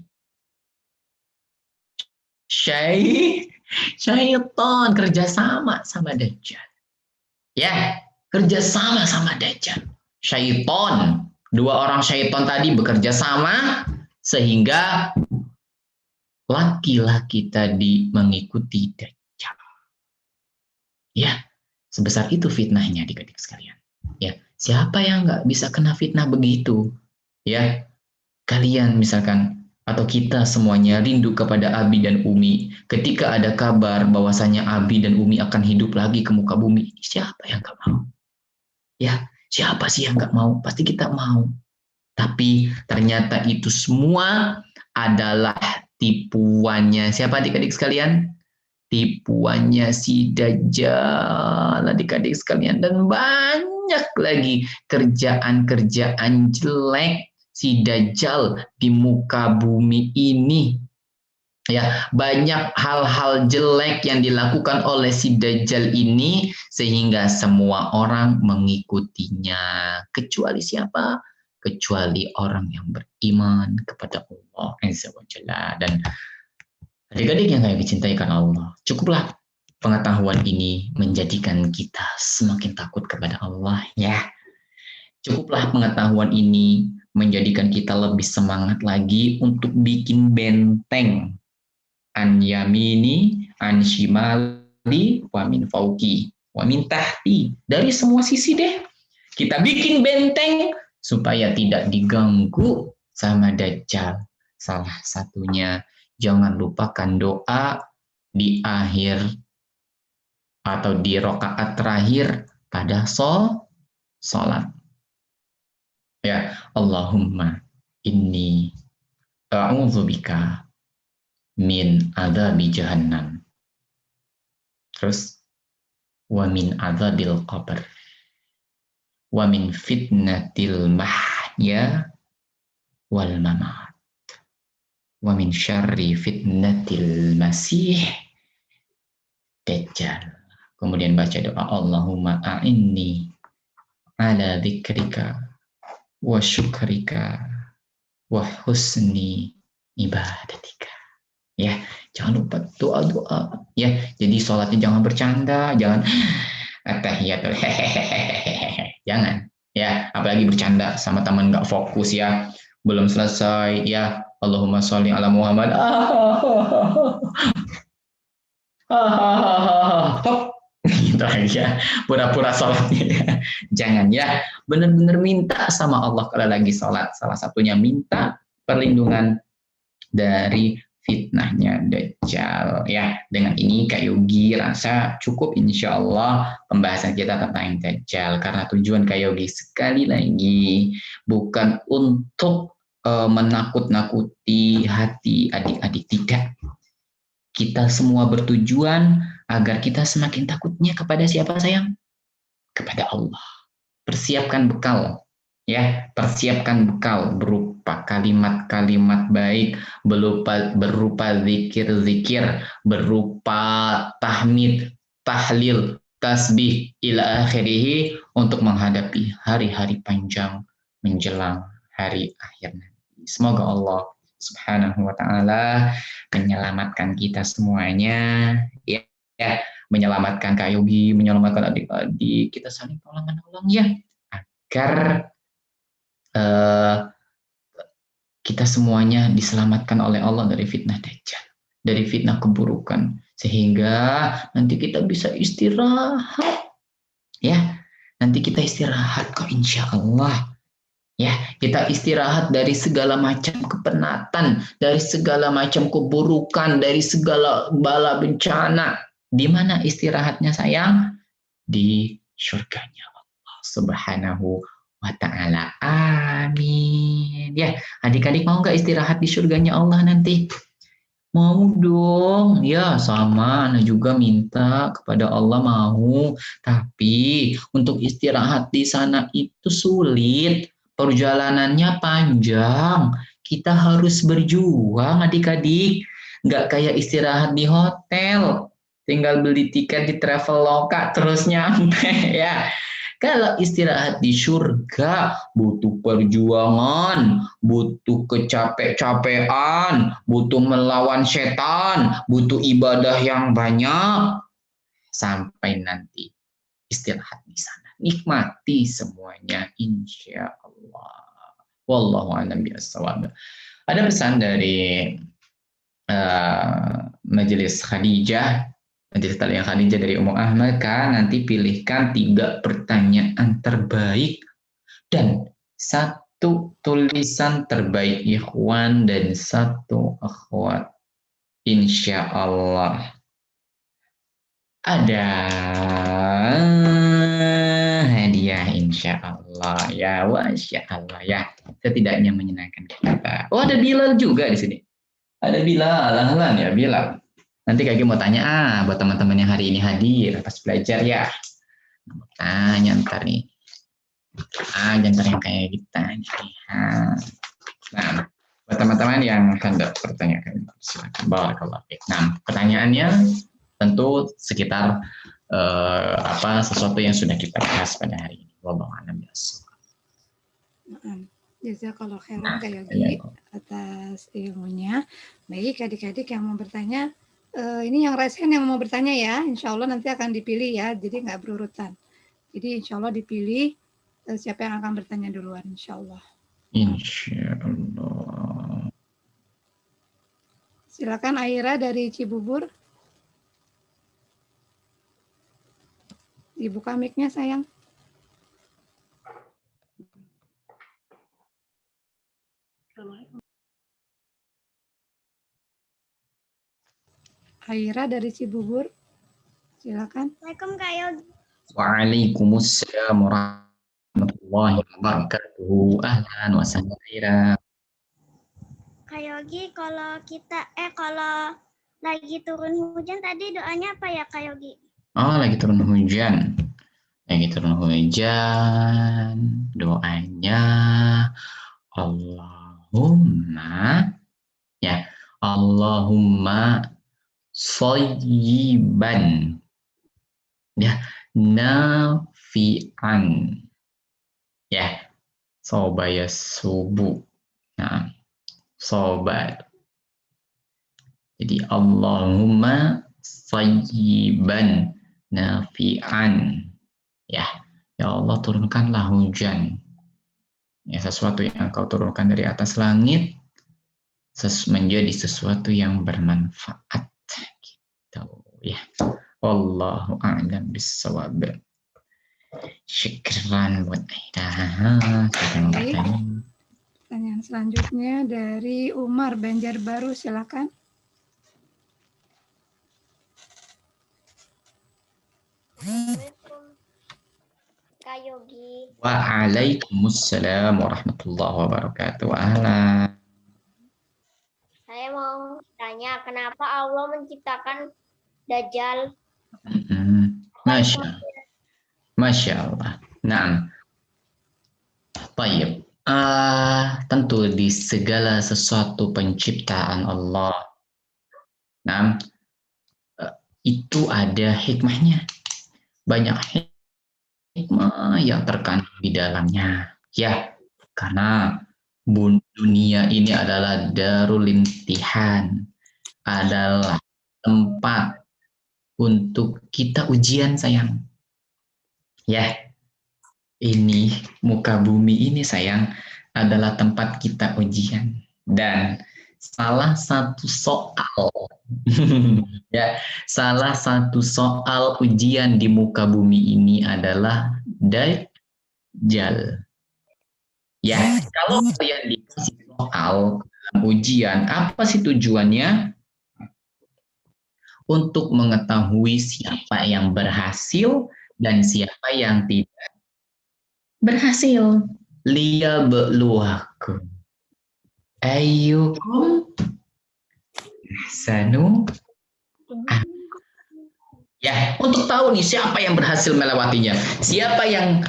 Syaitan kerjasama sama Dajjal. Ya, kerjasama sama Dajjal. Syaitan, dua orang syaitan tadi bekerja sama sehingga laki-laki tadi mengikuti Dajjal. Ya, sebesar itu fitnahnya adik-adik sekalian. Ya, siapa yang nggak bisa kena fitnah begitu? Ya, kalian misalkan atau kita semuanya rindu kepada Abi dan Umi. Ketika ada kabar bahwasanya Abi dan Umi akan hidup lagi ke muka bumi, siapa yang nggak mau? Ya, siapa sih yang nggak mau? Pasti kita mau. Tapi ternyata itu semua adalah tipuannya. Siapa adik-adik sekalian? Tipuannya si Dajjal, adik-adik sekalian, dan banyak lagi kerjaan-kerjaan jelek si Dajjal di muka bumi ini. Ya, banyak hal-hal jelek yang dilakukan oleh si Dajjal ini sehingga semua orang mengikutinya. Kecuali siapa? Kecuali orang yang beriman kepada Allah Azza wa Jalla. Dan adik-adik yang kayak dicintaikan Allah, cukuplah pengetahuan ini menjadikan kita semakin takut kepada Allah ya. Cukuplah pengetahuan ini menjadikan kita lebih semangat lagi untuk bikin benteng an yamini, an shimali, wa min fauki, wa min tahti. Dari semua sisi deh. Kita bikin benteng supaya tidak diganggu sama Dajjal. Salah satunya, jangan lupakan doa di akhir atau di rakaat terakhir pada sholat. Ya, Allahumma inni a'udzubika min adzabi jahannam. Terus wa min adzabil qabr wa min fitnatil mahya wal mamat wa min syarri fitnatil masih dajjal. Kemudian baca doa Allahumma a'inni ala dzikrika wa syukrika wa husni ibadatika. Ya, jangan lupa doa-doa. Ya, jadi sholatnya jangan bercanda, jangan tahiyatul hehehe, jangan. Ya, apalagi bercanda sama teman nggak fokus ya, belum selesai ya. Allahumma sholli ala Muhammad. Gitu aja, pura-pura sholatnya. Jangan ya, benar-benar minta sama Allah kalau lagi sholat. Salah satunya minta perlindungan dari fitnahnya Dajjal. Ya, dengan ini Kak Yogi rasa cukup insya Allah pembahasan kita tentang Dajjal. Karena tujuan Kak Yogi sekali lagi bukan untuk menakut-nakuti hati adik-adik, tidak. Kita semua bertujuan agar kita semakin takutnya kepada siapa sayang? Kepada Allah. Persiapkan bekal. Ya, persiapkan bekal berupa kalimat-kalimat baik, berupa zikir-zikir, berupa tahmid, tahlil, tasbih ila akhirih untuk menghadapi hari-hari panjang menjelang hari akhir nanti. Semoga Allah Subhanahu wa taala menyelamatkan kita semuanya, ya, menyelamatkan Kak Yogi, menyelamatkan adik-adik, kita saling tolong-menolong ya, agar kita semuanya diselamatkan oleh Allah dari fitnah Dajjal, dari fitnah keburukan, sehingga nanti kita bisa istirahat. Ya, nanti kita istirahat kok insya Allah. Ya, kita istirahat dari segala macam kepenatan, dari segala macam keburukan, dari segala bala bencana. Di mana istirahatnya sayang? Di surganya Allah Subhanahu wa ta'ala. Amin. Ya, adik-adik mau nggak istirahat di surganya Allah nanti? Mau dong. Ya, sama. Ana juga minta kepada Allah mau. Tapi untuk istirahat di sana itu sulit. Perjalanannya panjang. Kita harus berjuang adik-adik. Nggak kayak istirahat di hotel. Tinggal beli tiket di Traveloka terus nyampe ya. Kalau istirahat di surga butuh perjuangan, butuh kecapek-capean, butuh melawan setan, butuh ibadah yang banyak sampai nanti istirahat di sana. Nikmati semuanya insya Allah. Wallahu a'lam bishawab. Ada pesan dari Majelis Khadijah. Majelis Taklim Khadijah dari Ummu Ahmad, kan nanti pilihkan 3 pertanyaan terbaik dan 1 tulisan terbaik ikhwan dan 1 akhwat. Insya Allah ada hadiah insya Allah ya, masya Allah ya, setidaknya menyenangkan kita. Oh, ada Bilal juga di sini. Ada Bilal, ahlan ya Bilal. Nanti Kak mau tanya buat teman-teman yang hari ini hadir pas belajar ya. Mau tanya ntar nih. Ntar yang kayak kita. Nah, buat teman-teman yang hendak bertanya, silakan. Barakallahu fiik. Nah, pertanyaannya tentu sekitar sesuatu yang sudah kita bahas pada hari ini. Wallahu a'lam bishawab. Jazakallahu khairan Kak Yogi atas ilmunya. Baik, adik-adik yang mau bertanya, ini yang resen yang mau bertanya ya, insya Allah nanti akan dipilih ya, jadi nggak berurutan. Jadi insya Allah dipilih siapa yang akan bertanya duluan, insya Allah. Insya Allah. Silakan Aira dari Cibubur. Dibuka mic-nya sayang. Aira dari Cibubur, silakan. Assalamualaikum Kak Yogi. Waalaikumsalam warahmatullahi wabarakatuh. Ahlan wa sahlan Aira. Kak Kak Yogi, kalau kalau lagi turun hujan tadi doanya apa ya Kak Yogi? Oh, lagi turun hujan. Lagi turun hujan. Doanya Allahumma, ya. Allahumma soyiban, ya, nafi'an, ya, sobaya subuh. Nah, sobat. Jadi Allahumma soyiban nafi'an, ya. Ya Allah, turunkanlah hujan, ya, sesuatu yang kau turunkan dari atas langit menjadi sesuatu yang bermanfaat, gitu, ya. Wallahu a'lam bissawab. Syukran buat Aida. Baik. Pertanyaan selanjutnya dari Umar Banjarbaru, silakan. Kak Yogi. Waalaikumsalam warahmatullahi wabarakatuh. Ahlan. Saya mau tanya, kenapa Allah menciptakan Dajjal? Masya Allah. Nah, baik. Tentu di segala sesuatu penciptaan Allah, nah, itu ada hikmahnya. Banyak hikmah yang terkandung di dalamnya. Ya, karena dunia ini adalah darul imtihan, adalah tempat untuk kita ujian, sayang. Ya, ini muka bumi ini, sayang, adalah tempat kita ujian. Dan salah satu soal ya, salah satu soal ujian di muka bumi ini adalah Dajjal. Ya, kalau kalian dikasih soal ujian, apa sih tujuannya? Untuk mengetahui siapa yang berhasil dan siapa yang tidak berhasil. Liyabluwakum ayyukum ahsanu. Ya, untuk tahu nih siapa yang berhasil melewatinya, siapa yang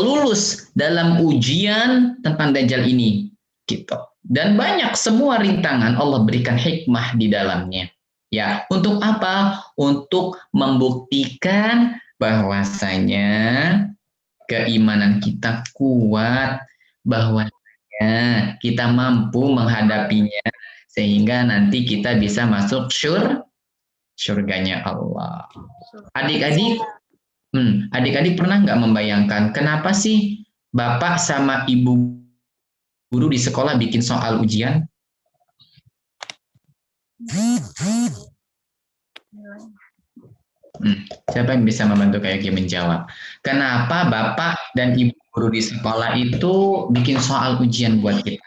lulus dalam ujian tentang Dajjal ini, gitu. Dan banyak, semua rintangan Allah berikan hikmah di dalamnya. Ya, untuk apa? Untuk membuktikan bahwasanya keimanan kita kuat, bahwasanya kita mampu menghadapinya, sehingga nanti kita bisa masuk surganya Allah. Adik-adik, adik-adik pernah nggak membayangkan kenapa sih bapak sama ibu guru di sekolah bikin soal ujian? Siapa yang bisa membantu kayak Ki menjawab? Kenapa bapak dan ibu guru di sekolah itu bikin soal ujian buat kita?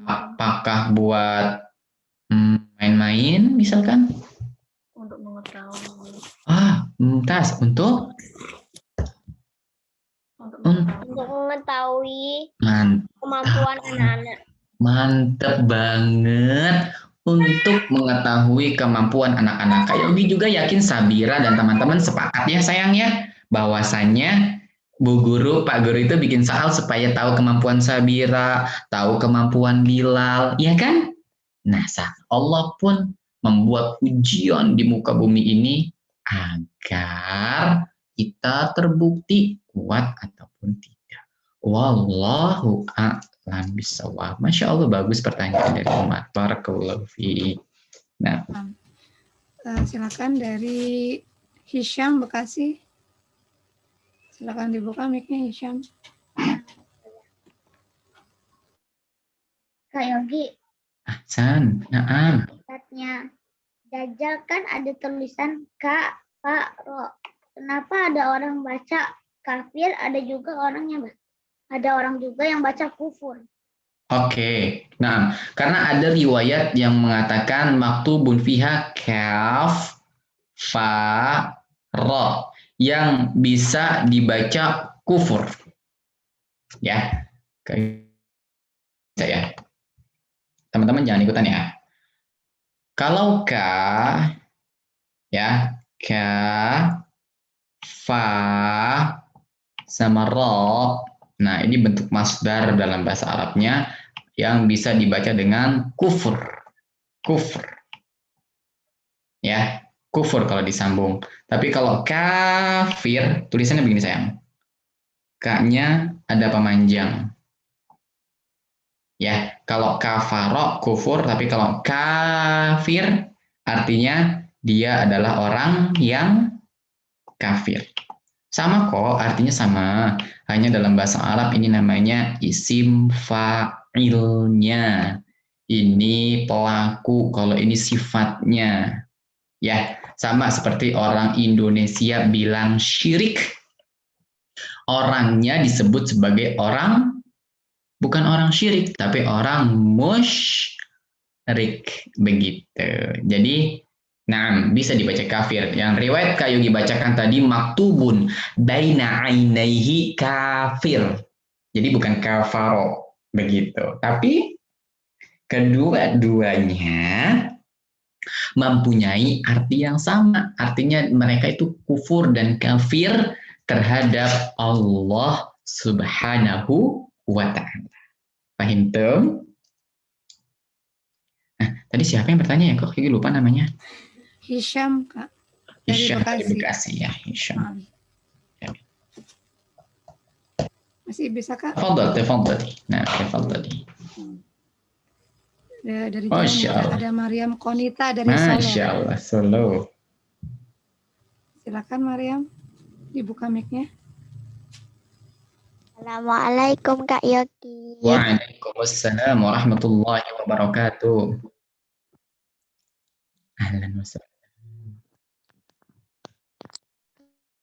Apakah buat main-main misalkan? Untuk mengetahui. Mumtaz, untuk mengetahui kemampuan anak-anak. Mantep banget, untuk mengetahui kemampuan anak-anak. Kak Yogi juga yakin Sabira dan teman-teman sepakat ya, sayang ya, bahwasannya Bu Guru, Pak Guru itu bikin soal supaya tahu kemampuan Sabira, tahu kemampuan Bilal, ya kan? Nah, Allah pun membuat ujian di muka bumi ini agar kita terbukti kuat ataupun tidak. Wallahu a'lam bishawab. Masya Allah, bagus pertanyaan dari Umar. Barakallahu fiik. Nah, silakan dari Hisham Bekasi. Silakan dibuka mic-nya, Hisham. Kak Yogi. Ahsan, na'am. Katanya Dajjal kan ada tulisan kafaro. Kenapa ada orang baca kafir, ada orang juga yang baca kufur? Oke, nah, karena ada riwayat yang mengatakan maktubun fiha kaf fa ro yang bisa dibaca kufur. Ya, kayak saya. teman-teman jangan ikutan ya. Kalau ka, ya, ka, fa, sama ro. Nah, ini bentuk masdar dalam bahasa Arabnya yang bisa dibaca dengan kufur. Kufur. Ya, kufur kalau disambung. Tapi kalau kafir, tulisannya begini sayang. K-nya ada pemanjang. Ya, kalau kafaro kufur, tapi kalau kafir artinya dia adalah orang yang kafir. Sama kok, artinya sama. Hanya dalam bahasa Arab ini namanya isim fa'ilnya. Ini pelaku, kalau ini sifatnya. Ya, sama seperti orang Indonesia bilang syirik. Orangnya disebut sebagai orang, bukan orang syirik, tapi orang musyrik. Begitu. Jadi, nah, bisa dibaca kafir. Yang riwayat Kak Yogi bacakan tadi maktubun baina ainaihi kafir. Jadi bukan kafaro begitu. Tapi kedua-duanya mempunyai arti yang sama. Artinya mereka itu kufur dan kafir terhadap Allah Subhanahu wa ta'ala. Paham tuh? Nah, tadi siapa yang bertanya ya? Kok Yogi lupa namanya? Hisham, Kak. Dari Hisham Bekasi. dari Bekasi ya, Hisham. Masih bisa, Kak? Tafadhali. Nah, tafadhali. Dari Masya jalan Allah. ada Mariam Konita dari Solo. Masya Allah, Solo. Silakan Mariam, dibuka mic-nya. Assalamualaikum Kak Yogi. Waalaikumsalam warahmatullahi wabarakatuh. Ahlan wa sahlan.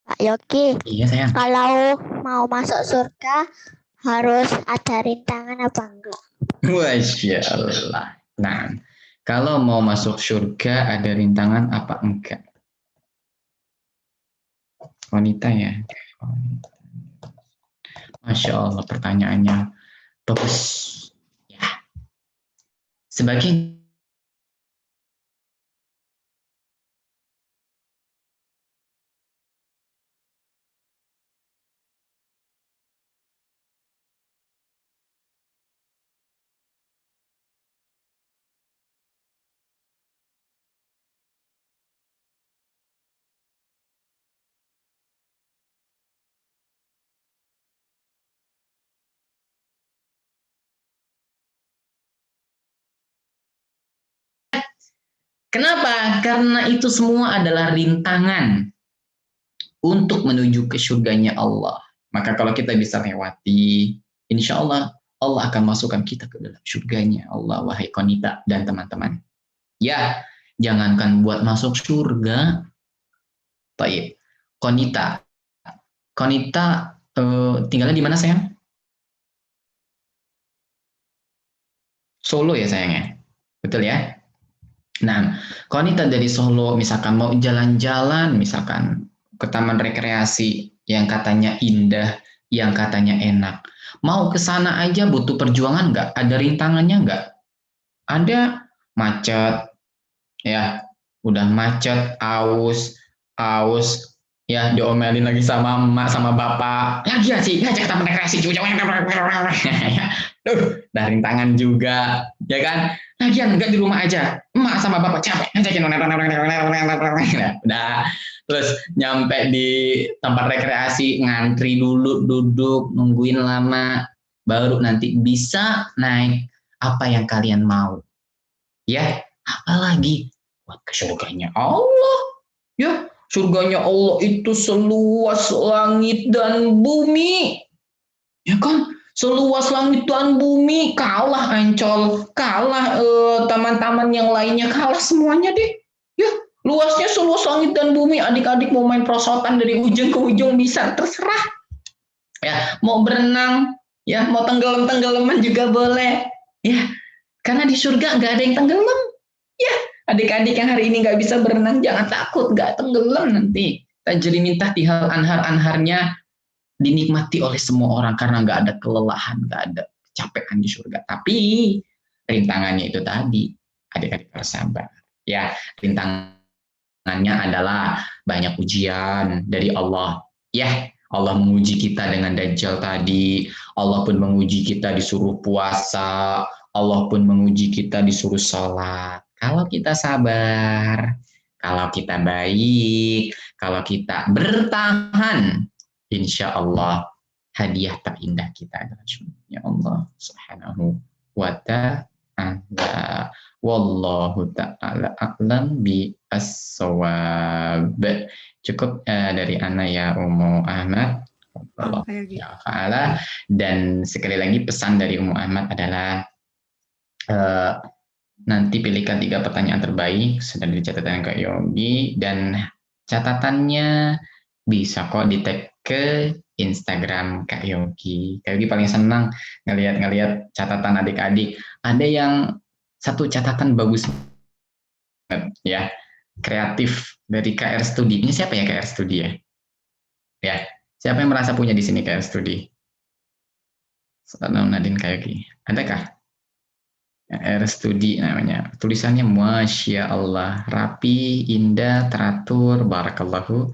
Kak Yogi, Iya sayang. kalau mau masuk surga harus ada rintangan apa enggak? Masya Allah. Nah, kalau mau masuk surga ada rintangan apa enggak? Wanita ya. Masya Allah, pertanyaannya bagus. Ya. Sebagai kenapa? Karena itu semua adalah rintangan untuk menuju ke surganya Allah. Maka kalau kita bisa lewati, insya Allah Allah akan masukkan kita ke dalam surganya Allah, wahai Konita dan teman-teman. Ya, jangankan buat masuk surga. Baik, Konita. Konita tinggalnya di mana sayang? Solo ya sayangnya, betul ya? Nah, Konita dari Solo, misalkan mau jalan-jalan, misalkan ke taman rekreasi yang katanya indah, yang katanya enak. Mau ke sana aja butuh perjuangan nggak? Ada rintangannya nggak? Ada macet, ya, udah macet, aus, ya diomelin lagi sama emak sama bapak. Lagi sih, ngajak ke taman rekreasi juga. Udah rintangan juga, ya kan? Lagian nggak di rumah aja, emak sama bapak capek ngajakin. Udah, terus nyampe di tempat rekreasi ngantri dulu, duduk nungguin lama, baru nanti bisa naik apa yang kalian mau. Ya, apalagi buat ke surganya Allah. Ya, surganya Allah itu seluas langit dan bumi. Ya kan? Seluas langit dan bumi, kalah Ancol, kalah teman-teman yang lainnya, kalah semuanya deh. Ya, luasnya seluas langit dan bumi. Adik-adik mau main prosotan dari ujung ke ujung bisa, terserah. Ya, mau berenang, ya mau tenggelam-tenggelaman juga boleh. Ya, karena di surga nggak ada yang tenggelam. Ya, adik-adik yang hari ini nggak bisa berenang, jangan takut, nggak tenggelam nanti. Tajri minta tihal anhar-anharnya dinikmati oleh semua orang karena nggak ada kelelahan, nggak ada kecapean di surga. Tapi Rintangannya itu tadi, adik-adik harus sabar. Ya, rintangannya adalah banyak ujian dari Allah. Ya, Allah menguji kita dengan Dajjal tadi, Allah pun menguji kita disuruh puasa, Allah pun menguji kita disuruh sholat. Kalau kita sabar, kalau kita baik, kalau kita bertahan, insya Allah hadiah terindah kita adalah surga Allah Subhanahu wa ta'ala. Wallahu ta'ala a'lam bi as-shawab. Cukup dari Ana ya Ummu Ahmad. Ya ta'ala. Dan sekali lagi pesan dari Ummu Ahmad adalah nanti pilihkan 3 pertanyaan terbaik sudah di catatan Kak Yogi, dan catatannya bisa kok di-tag ke Instagram Kak Yogi. Kak Yogi paling senang ngelihat catatan adik-adik. Ada yang satu catatan bagus banget ya, kreatif dari KR Studi. Ini siapa ya KR Studi ya? Ya, siapa yang merasa punya di sini KR Studi? Salam Nadine Kak Yogi. Adakah? KR Studi namanya. Tulisannya Masya Allah, rapi, indah, teratur, barakallahu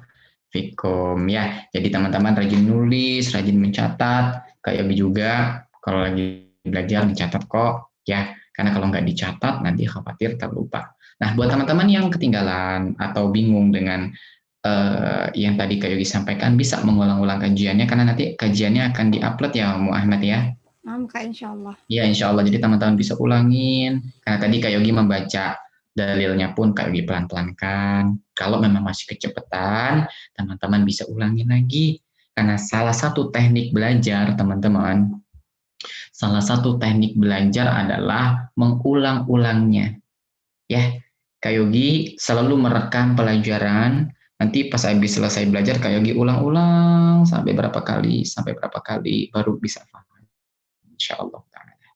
fikum ya. Jadi teman-teman rajin nulis, rajin mencatat. Kayak Yogi juga kalau lagi belajar mencatat kok ya. Karena kalau nggak dicatat nanti khawatir terlupa. Nah, buat teman-teman yang ketinggalan atau bingung dengan yang tadi Kak Yogi sampaikan, bisa mengulang-ulang kajiannya karena nanti kajiannya akan diupload ya Muhammad ya. Kak, insya Allah. Ya, insya Allah. Jadi teman-teman bisa ulangin. Karena tadi Kak Yogi membaca dalilnya pun Kak Yogi pelan-pelankan. Kalau memang masih kecepatan, teman-teman bisa ulangin lagi. Karena salah satu teknik belajar, teman-teman, salah satu teknik belajar adalah mengulang-ulangnya. Ya, Kak Yogi selalu merekam pelajaran. Nanti pas habis selesai belajar, Kak Yogi ulang-ulang sampai berapa kali, baru bisa paham. Insya Allah.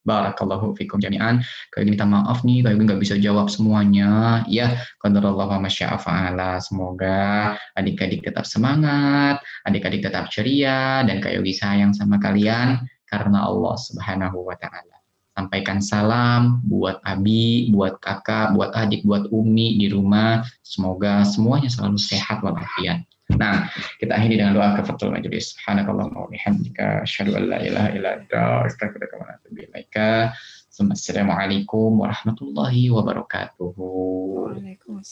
Barakallahu fikum jami'an. Kali ini minta maaf nih, kali ini nggak bisa jawab semuanya. Ya, qadarullah wa masya'a fa'ala. Semoga adik-adik tetap semangat, adik-adik tetap ceria, dan Kak Yogi sayang sama kalian karena Allah Subhanahu wa Ta'ala. Sampaikan salam buat Abi, buat kakak, buat adik, buat Umi di rumah. Semoga semuanya selalu sehat walafiat. Nah, kita akhiri dengan doa kafaratul majelis. Subhanakallahumma wa bihamdika asyhadu an la ilaha illa anta astaghfiruka wa atubu ilaika. Assalamualaikum warahmatullahi wabarakatuh. Waalaikumsalam.